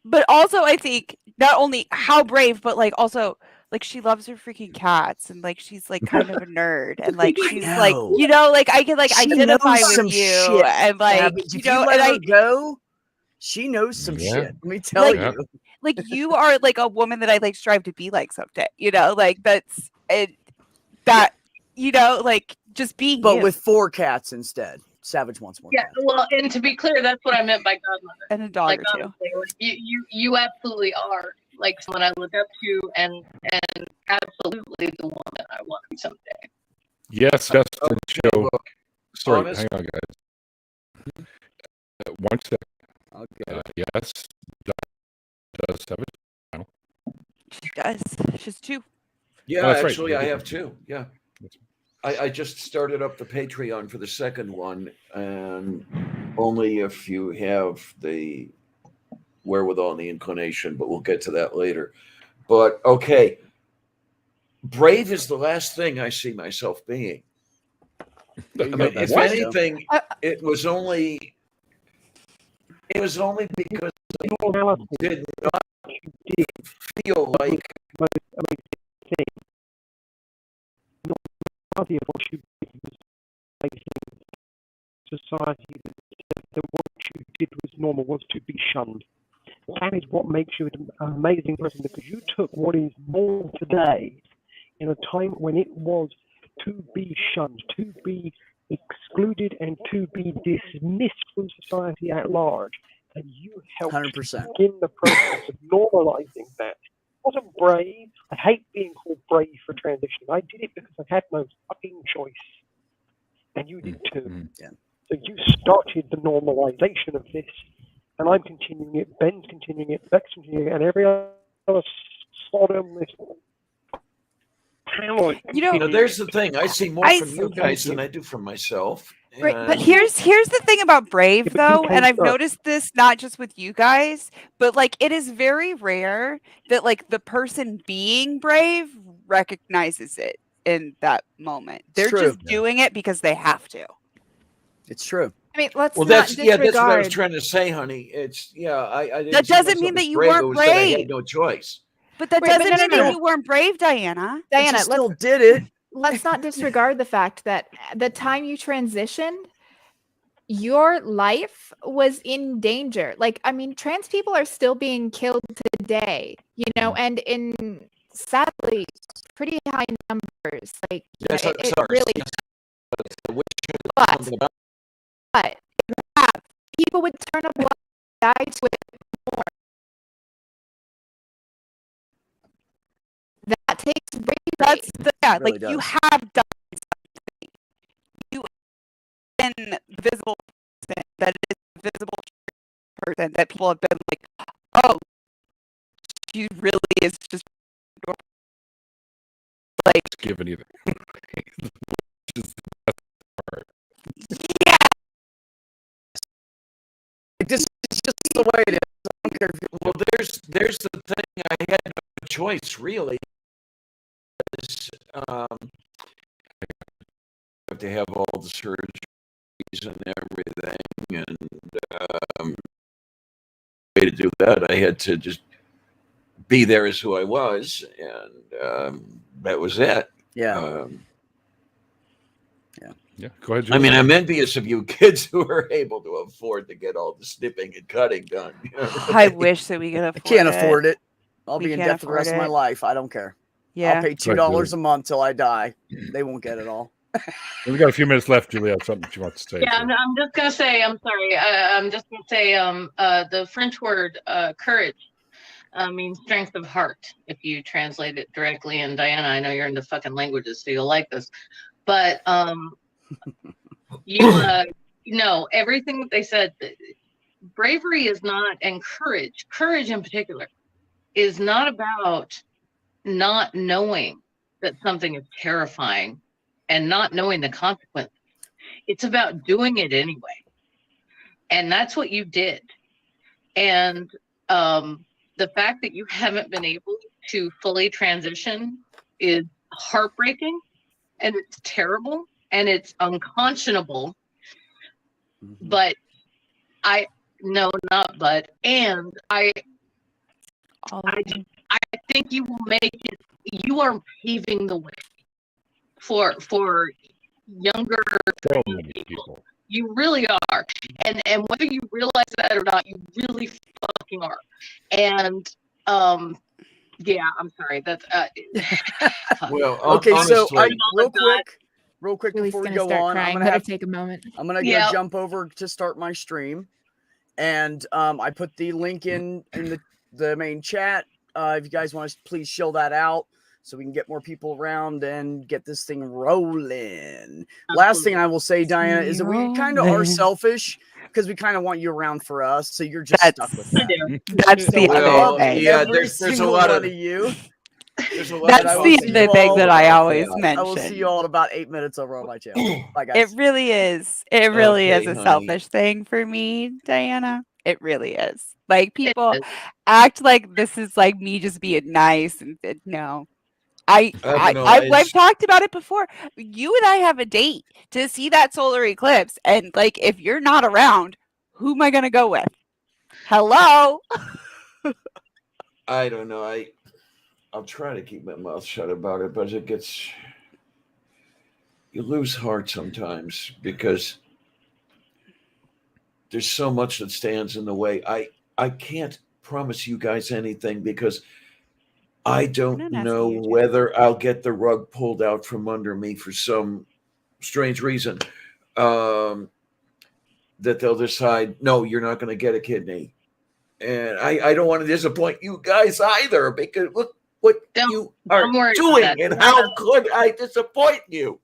But also, I think not only how brave, but like also like she loves her freaking cats and like she's like kind of a nerd and like she's like, you know, like I can like She identify knows with some you shit, and like Savage. you If know, you let and her go, she knows some shit. Let me tell like, you. like you are like a woman that I like strive to be like someday. You know, like that's that you know, like just being But you. with 4 cats instead. Savage wants more. Yeah, well, and to be clear, that's what I meant by godmother. And a dog like, or two. honestly, like, you absolutely are like someone I look up to, and absolutely the woman I want to be someday. Yes, that's the show. Look, Sorry, honest- hang on, guys. 1 second. Yes, does have a channel. She does. She's 2. Yeah, Oh, that's right. actually, I have 2. Yeah. I just started up the Patreon for the second one, and only if you have the wherewithal and the inclination, but we'll get to that later. But okay, brave is the last thing I see myself being. If anything, it was only because I did not feel like society that said that what you did was normal, was to be shunned. That is what makes you an amazing person, because you took what is normal today in a time when it was to be shunned, to be excluded, and to be dismissed from society at large. And you helped 100%. begin the process of normalizing that. It wasn't brave. I hate being called brave for transitioning. I did it because I had no fucking choice. And you did too. Yeah. So you started the normalization of this. And I'm continuing it, Ben's continuing it, Beck's continuing it, and every other slot on this panel. There's the thing. I see more I- from you guys than I do from myself. Right, but And- here's the thing about Brave Yeah, but you though, and came I've first. noticed this not just with you guys, but like it is very rare that like the person being brave recognizes it in that moment. They're true. just doing it because they have to. It's true. I mean, let's well, not that's disregard. that's what I was trying to say, honey. It's I didn't That see doesn't myself mean that as you brave. weren't It was that I brave. had no choice. But that Right, but doesn't no, mean no, that no. you weren't brave, Diana. But Diana, you still let's did it. let's not disregard the fact that the time you transitioned, your life was in danger. Like, I mean, trans people are still being killed today, and in sadly pretty high numbers. Like, Yes, it sorry. really. Which But something about people would turn a blind eye to it more. That takes bravery. That's Really like you does. have done something. You have been the visible person that is a visible person that people have been like, oh, she really is just like, Given either. yeah, This is just the way it is. I don't care if you- well, there's the thing. I had no choice really. Have to have all the surgeries and everything, and way to do that, I had to just be there as who I was, and that was it. Yeah. Yeah, go ahead. I mean, Julie. I'm envious of you kids who are able to afford to get all the snipping and cutting done. I wish that we could afford I can't afford it. I'll We be in can't debt for the rest of afford my it. life. I don't care. Yeah. I'll pay $2 a month till I die. They won't get it all. We've got a few minutes left. Julia has something she wants to say. Yeah, I'm just gonna say. I'm sorry. I'm just gonna say. The French word courage means strength of heart. If you translate it directly, and Diana, I know you're into fucking languages, so you'll like this. But you know everything that they said. Bravery is not, and courage in particular, is not about not knowing that something is terrifying and not knowing the consequences. It's about doing it anyway. And that's what you did. And the fact that you haven't been able to fully transition is heartbreaking, and it's terrible, and it's unconscionable. Mm-hmm. But I think you will make it. You are paving the way for younger So many people. You really are, and whether you realize that or not, you really fucking are. And yeah, I'm sorry. That's well, Okay, so honestly, real quick Julie's before we gonna go start on, crying. Better take a moment. I'm gonna Yeah. go jump over to start my stream, and I put the link in the main chat. If you guys want to please show that out so we can get more people around and get this thing rolling. Last thing I will say, Diana, is that we kind of are selfish because we kind of want you around for us, so you're just stuck with I that. do. That's the So I other love thing. yeah, every there's a single lot one of of you. there's a lot That's I of will the see other you thing all that I about always that. mention. I will see you all in about 8 minutes over on my channel. Bye, guys. It really is. It really is Okay, a honey. selfish thing for me, Diana. It really is. Like people is. act like this is like me just being nice, and no. don't know, I've talked about it before. You and I have a date to see that solar eclipse, and like if you're not around, who am I gonna go with? Hello. I don't know. I'll try to keep my mouth shut about it, but you lose heart sometimes because there's so much that stands in the way. I can't promise you guys anything because I don't not asking know you to. whether I'll get the rug pulled out from under me for some strange reason. That they'll decide, no, you're not going to get a kidney. And I don't want to disappoint you guys either, because look what you are don't worry about doing, that. and how could I disappoint you?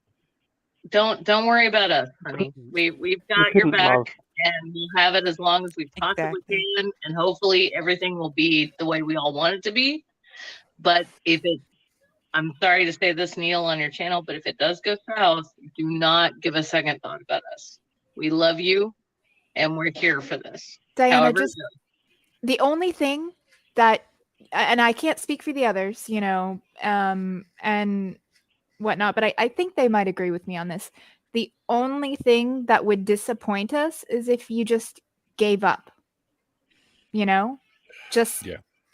Don't worry about us, honey. We've got your back, and we'll have it as long as we possibly can, and hopefully everything will be the way we all want it to be. But if it, I'm sorry to say this, Neil, on your channel, but if it does go south, do not give a second thought about us. We love you, and we're here for this. Diana, However, just the only thing that, and I can't speak for the others, you know, and whatnot, but I think they might agree with me on this. The only thing that would disappoint us is if you just gave up, you know, just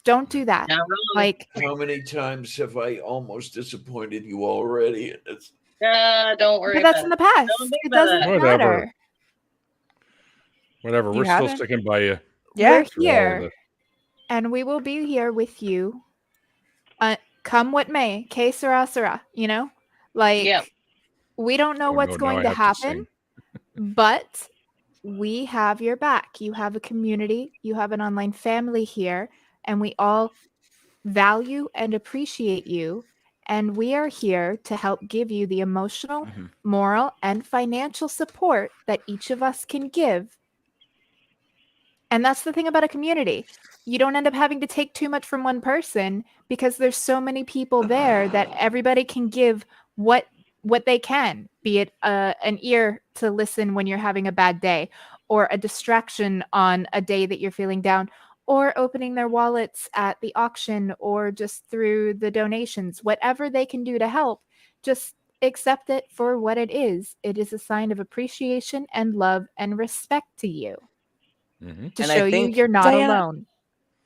don't do that. Like, how many times have I almost disappointed you already? don't worry. but that's in the past. It doesn't matter. Whatever. You We're still haven't? sticking by you. We're through all of here, this. and we will be here with you. Come what may, que sera, sera, you know? Like, we don't know what's going to happen, but we have your back. You have a community, you have an online family here, and we all value and appreciate you. And we are here to help give you the emotional, moral, and financial support that each of us can give. And that's the thing about a community. You don't end up having to take too much from one person because there's so many people there that everybody can give what they can, be it an ear to listen when you're having a bad day, or a distraction on a day that you're feeling down, or opening their wallets at the auction, or just through the donations. Whatever they can do to help, just accept it for what it is. It is a sign of appreciation and love and respect to you. To show you you're not alone.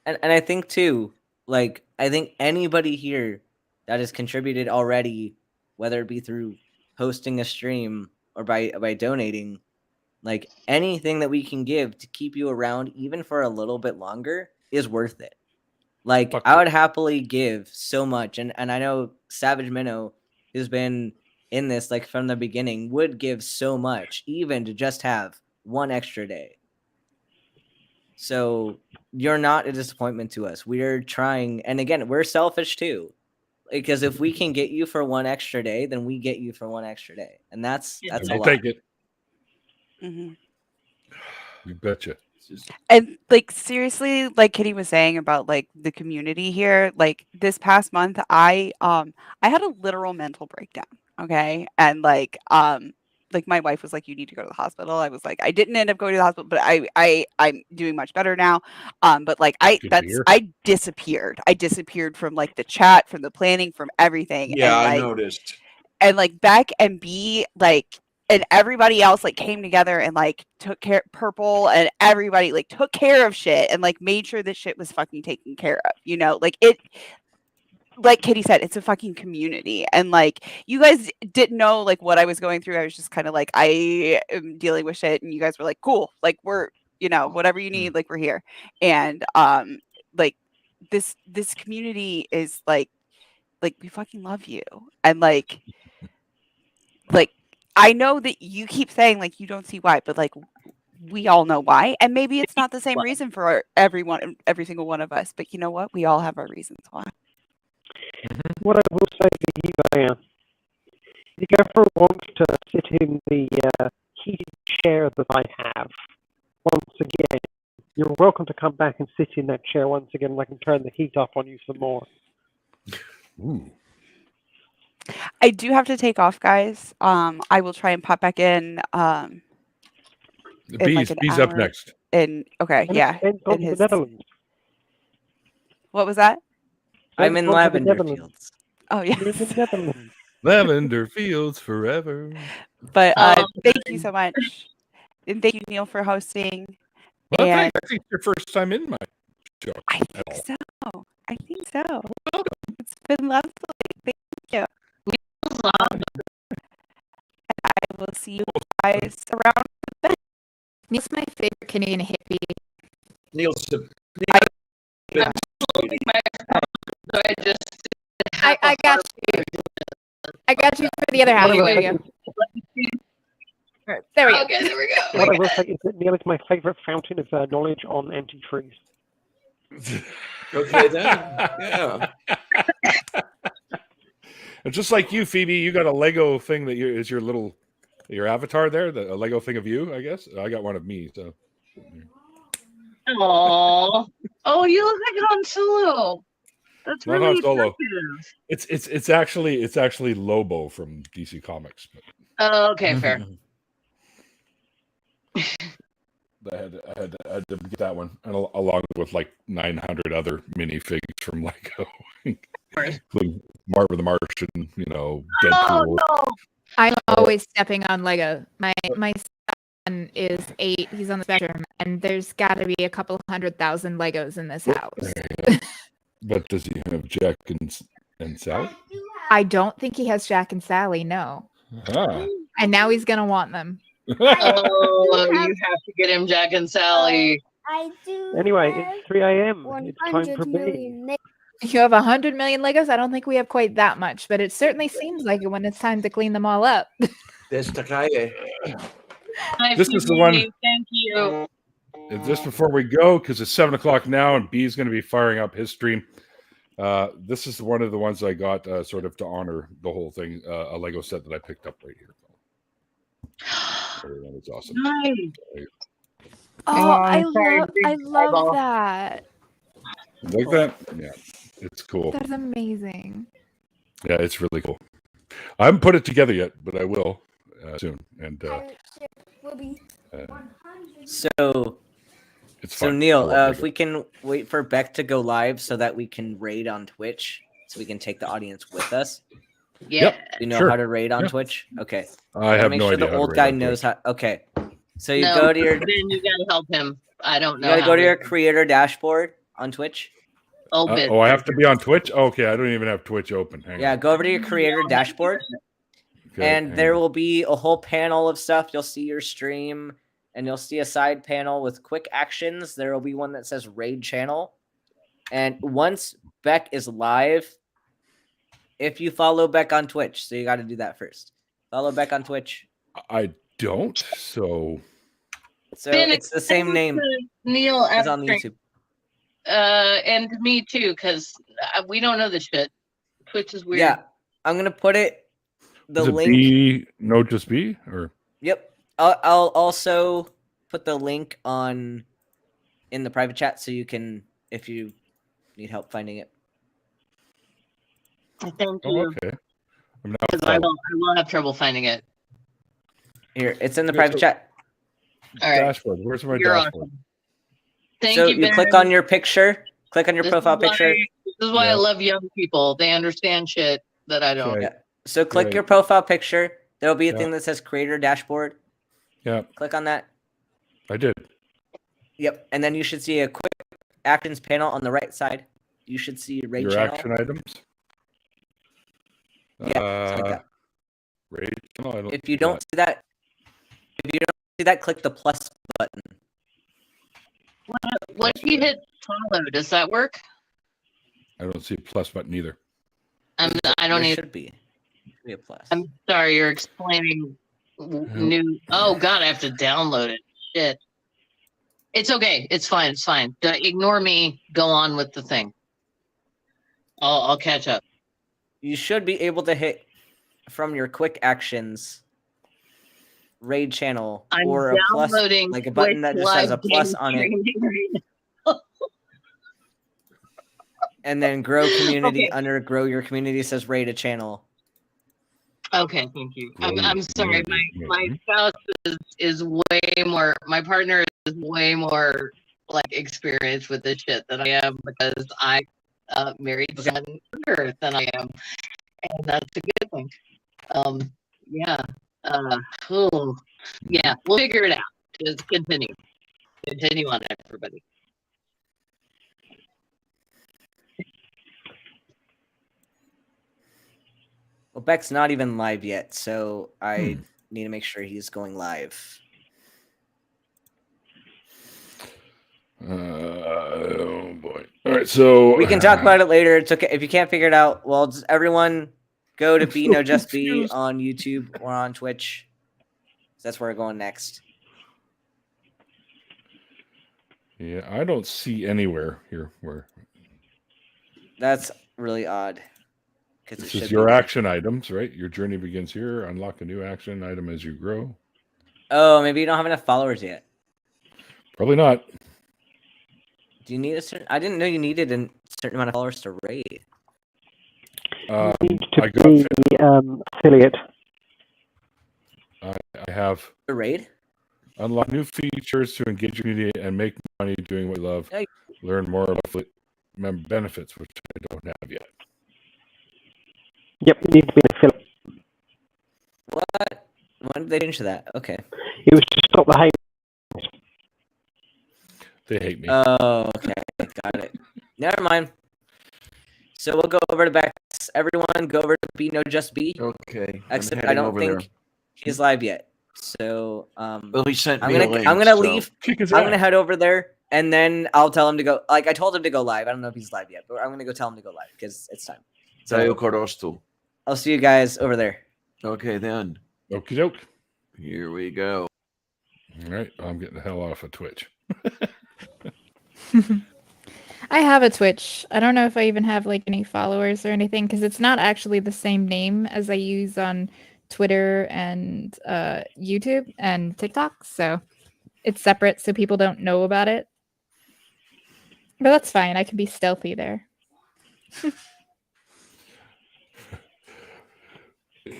And I think too, like, I think anybody here that has contributed already, whether it be through hosting a stream or by donating, like, anything that we can give to keep you around even for a little bit longer is worth it. Like, I would happily give so much, and I know Savage Minnow, who's been in this like from the beginning, would give so much even to just have one extra day. So you're not a disappointment to us. We're trying, and again, we're selfish too, because if we can get you for one extra day, then we get you for one extra day, and that's a lot. Take it. You betcha. And like, seriously, like Kitty was saying about like the community here, like this past month, I had a literal mental breakdown. Okay. And like my wife was like, you need to go to the hospital. I was like, I didn't end up going to the hospital, but I'm doing much better now. But like I disappeared. I disappeared from like the chat, from the planning, from everything. Yeah, and, I like, noticed. And like Beck and B, like, and everybody else like came together and like took care, Purple and everybody like took care of shit and like made sure that shit was fucking taken care of, you know, like it, like Kitty said, it's a fucking community. And like, you guys didn't know like what I was going through. I was just kind of like, I am dealing with shit. And you guys were like, cool, like we're, you know, whatever you need, like we're here. And like this community is like we fucking love you. And like I know that you keep saying like you don't see why, but like we all know why. And maybe it's not the same reason for everyone, every single one of us, but you know what? We all have our reasons why. What I will say to you, Diane, if you ever want to sit in the heated chair that I have, once again, you're welcome to come back and sit in that chair once again, and I can turn the heat off on you some more. Ooh. I do have to take off, guys. I will try and pop back in. The bees, like bees up next. Okay, yeah. In the Netherlands. What was that? I'm in Lavender Fields. Oh, yes. You're in the Netherlands. Lavender Fields forever. But thank you so much. And thank you, Neil, for hosting. Well, and I think it's your first time in my show. I think so. It's been lovely. Thank you. And I will see you guys around. Neil's my favorite Canadian hippie. Neil's the I got you. I got you for the other half. What I will There say you is- go. There we go. Okay, there we go. what I will say is that Neil is my favourite fountain of knowledge on empty trees. okay then. Yeah. And just like you, Phoebe, you got a Lego thing that is your avatar there, a Lego thing of you, I guess. I got one of me, so. Aww. Oh, you look like Han Solo. That's Not really Han Solo. attractive. It's actually Lobo from DC Comics. But Oh, okay, fair. I had to get that one, and along with like 900 other minifigs from Lego, including Marvel the Martian, Deadpool. Oh, I'm always stepping on Lego. My son is 8. He's on the spectrum, and there's got to be a couple 100,000 Legos in this house. But does he have Jack and Sally? I don't think he has Jack and Sally. No. Ah. And now he's gonna want them. Oh, you have to get him Jack and Sally. I do. Anyway, have it's 3 a.m. It's time 100 for me. million ne- You have 100 million Legos? I don't think we have quite that much, but it certainly seems like it when it's time to clean them all up. There's the guy. Hi, This is the Phoebe. one- Thank you. And just before we go, because it's 7:00 now, and B's going to be firing up his stream. This is one of the ones I got sort of to honor the whole thing. A Lego set that I picked up right here. That was awesome. Nice. Oh, I sorry, love eyeball. that. Like that? Yeah, it's cool. That's amazing. Yeah, it's really cool. I haven't put it together yet, but I will soon. And Pirate ship will be uh, 100 So, it's so fun. Neil, I love if Lego. we can wait for Beck to go live so that we can raid on Twitch, so we can take the audience with us. Yeah. You know Sure. how to raid on Yeah. Twitch? Okay. I have Make no sure idea. the how to old raid guy on knows Twitch. how. Okay. So you No, go to your. then you gotta help him. I don't know. You gotta how go to we- your creator dashboard on Twitch. Oh, bit. I have to be on Twitch? Okay, I don't even have Twitch open. Hang Yeah, on. go over to your creator dashboard, Okay, and hang there on. will be a whole panel of stuff. You'll see your stream, and you'll see a side panel with quick actions. There will be one that says raid channel. And once Beck is live, if you follow Beck on Twitch, so you got to do that first. Follow Beck on Twitch. I don't, so So Ben, it's the same name Neil as at on YouTube. and me too, because we don't know this shit. Twitch is weird. Yeah, I'm gonna put it. The is it link. B, no, just B? Or Yep. I'll also put the link in the private chat so you can, if you need help finding it. Thank oh, you. okay. I'm now Because I will have trouble finding it. Here, it's in the Okay, private so- chat. All right. dashboard. Where's my You're dashboard? awesome. Thank So you, you Ben. click on your picture, click on your This profile is why- picture. This is why I Yeah. love young people. They understand shit that I don't. Okay. Yeah. So click Right. your profile picture. There will be a Yeah. thing that says creator dashboard. Yeah, Click on that. I did. Yep. And then you should see a quick actions panel on the right side. You should see raid Your channel. action items. Yeah, something like that. Raid channel. I don't If you see don't see that, click the plus button. What if you hit follow? Does that work? I don't see a plus button either. I don't There need. should be. Should be a plus. I'm sorry, you're explaining new. Oh God, I have to download it. Shit. It's okay. It's fine. It's fine. Ignore me. Go on with the thing. I'll catch up. You should be able to hit from your quick actions raid channel I'm or a plus, downloading like a button that just has a Twitch plus live on it, game streaming right and then grow community Okay. under grow your community says raid a channel. now. Okay, thank you. I'm Right, sorry. right, My right. spouse is way more. My partner is way more like experienced with this shit than I am because I married someone younger than I am, and that's a good thing. Yeah. Oh, yeah. We'll figure it out. Just continue. Continue on, everybody. Well, Beck's not even live yet, so I need to make sure he's going live. Oh boy! All right, so We can talk about it later. It's okay if you can't figure it out. Well, just everyone go to Be No Just Be confused. on YouTube or on Twitch. That's where we're going next. Yeah, I don't see anywhere here where That's really odd. this is your action items, right? Your journey begins here. Unlock a new action item as you grow. Oh, maybe you don't have enough followers yet. Probably not. Do you need a certain? I didn't know you needed a certain amount of followers to raid. You need to I got be affiliate. I have A raid? unlock new features to engage your community and make money doing what you love. Yeah. Learn more about benefits, which I don't have yet. Yep, you need to be an affiliate. What? When did they change that? Okay. It was to stop the hate. They hate me. Oh, okay. Got it. Never mind. So we'll go over to Bex. Everyone, go over to Be No Just Be. Okay. Except I don't think he's live yet. So Well, he sent I'm me gonna a link, I'm gonna so- leave. Kick his I'm ass. gonna head over there and then I'll tell him to go. Like I told him to go live. I don't know if he's live yet, but I'm gonna go tell him to go live because it's time. Tayo So Corosto. I'll see you guys over there. Okay, then. Okie doke. Here we go. All right, I'm getting the hell off of Twitch. I have a Twitch. I don't know if I even have like any followers or anything because it's not actually the same name as I use on Twitter and YouTube and TikTok. So it's separate so people don't know about it. But that's fine. I can be stealthy there.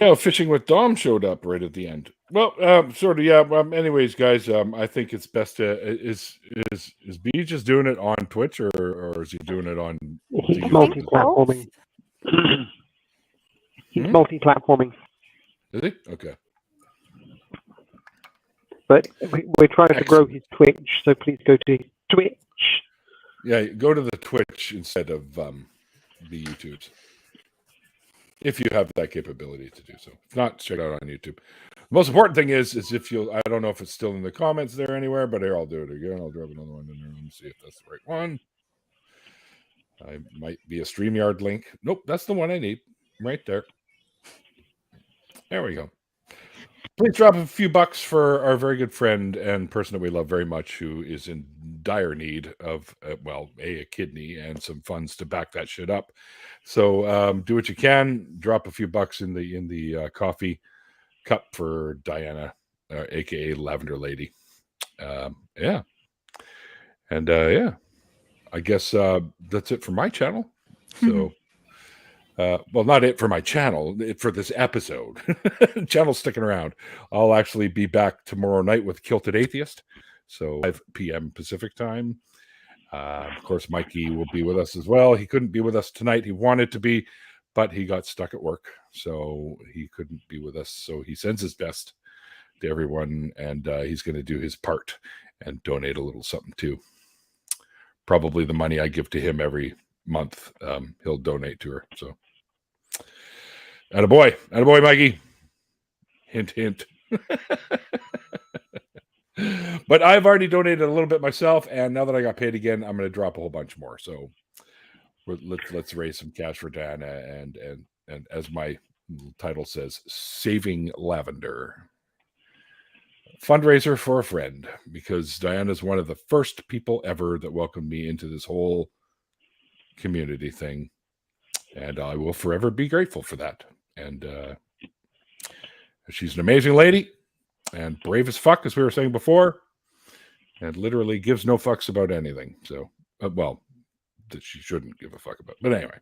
Yeah, Fishing with Dom showed up right at the end. Well, sort of, yeah. Anyways, guys, I think it's best to is B just doing it on Twitch or is he doing it on? He's YouTube? multi-platforming. He's multi-platforming. Is he? Okay. But we're trying to grow his Twitch, so please go to his Twitch. Yeah, go to the Twitch instead of the YouTubes. If you have that capability to do so. If not, check it out on YouTube. The most important thing is if you'll, I don't know if it's still in the comments there anywhere, but here, I'll do it again. I'll drop another one in there and see if that's the right one. I might be a StreamYard link. Nope, that's the one I need. Right there. There we go. Please drop a few bucks for our very good friend and person that we love very much who is in dire need of, a kidney and some funds to back that shit up. So do what you can. Drop a few bucks in the coffee cup for Diana, aka Lavender Lady. Yeah. And I guess that's it for my channel. So well, not it for my channel, for this episode. Channel's sticking around. I'll actually be back tomorrow night with Kilted Atheist, so 5 p.m. Pacific time. Of course, Mikey will be with us as well. He couldn't be with us tonight. He wanted to be, but he got stuck at work, so he couldn't be with us. So he sends his best to everyone, and he's going to do his part and donate a little something too. Probably the money I give to him every month, he'll donate to her. So, attaboy, Mikey. Hint, hint. But I've already donated a little bit myself, and now that I got paid again, I'm going to drop a whole bunch more. So let's raise some cash for Diana, and as my title says, saving lavender. Fundraiser for a friend, because Diana's one of the first people ever that welcomed me into this whole community thing, and I will forever be grateful for that. And she's an amazing lady and brave as fuck, as we were saying before, and literally gives no fucks about anything. So, well, that she shouldn't give a fuck about. But anyway,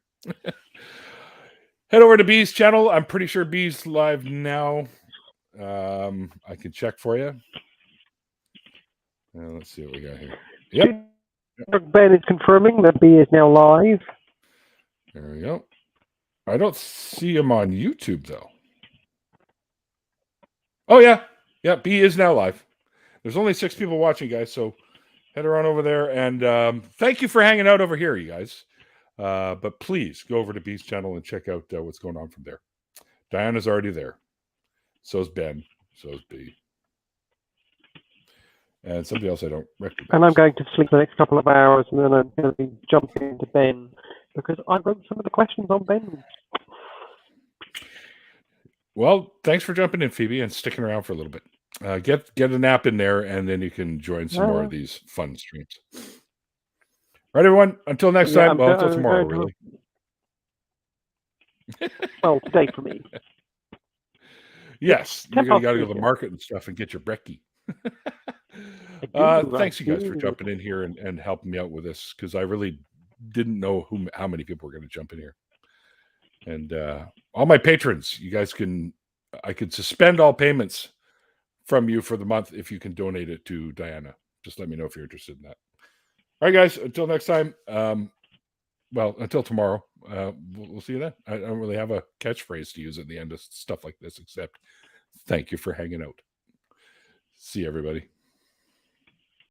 head over to B's channel. I'm pretty sure B's live now. I can check for you. Let's see what we got here. Yep. Ben is confirming that B is now live. There we go. I don't see him on YouTube though. Oh yeah. Yeah, B is now live. There's only 6 people watching, guys, so head on over there, and thank you for hanging out over here, you guys. But please go over to B's channel and check out what's going on from there. Diana's already there. So's Ben. So's B. and somebody else I don't recognize. And I'm going to sleep the next couple of hours, and then I'm going to be jumping into Ben because I wrote some of the questions on Ben. Well, thanks for jumping in, Phoebe, and sticking around for a little bit. Get a nap in there, and then you can join some more of these fun streams. Right, everyone. Until next time. Well, until tomorrow, really. Well, today for me. Yes, you got to go to the 10:03. market and stuff and get your brekkie. Thanks, you guys, for jumping in here and helping me out with this, because I really didn't know how many people were going to jump in here. And all my patrons, you guys I could suspend all payments from you for the month if you can donate it to Diana. Just let me know if you're interested in that. All right, guys, until next time. Well, until tomorrow. We'll see you then. I don't really have a catchphrase to use at the end of stuff like this, except thank you for hanging out. See you, everybody.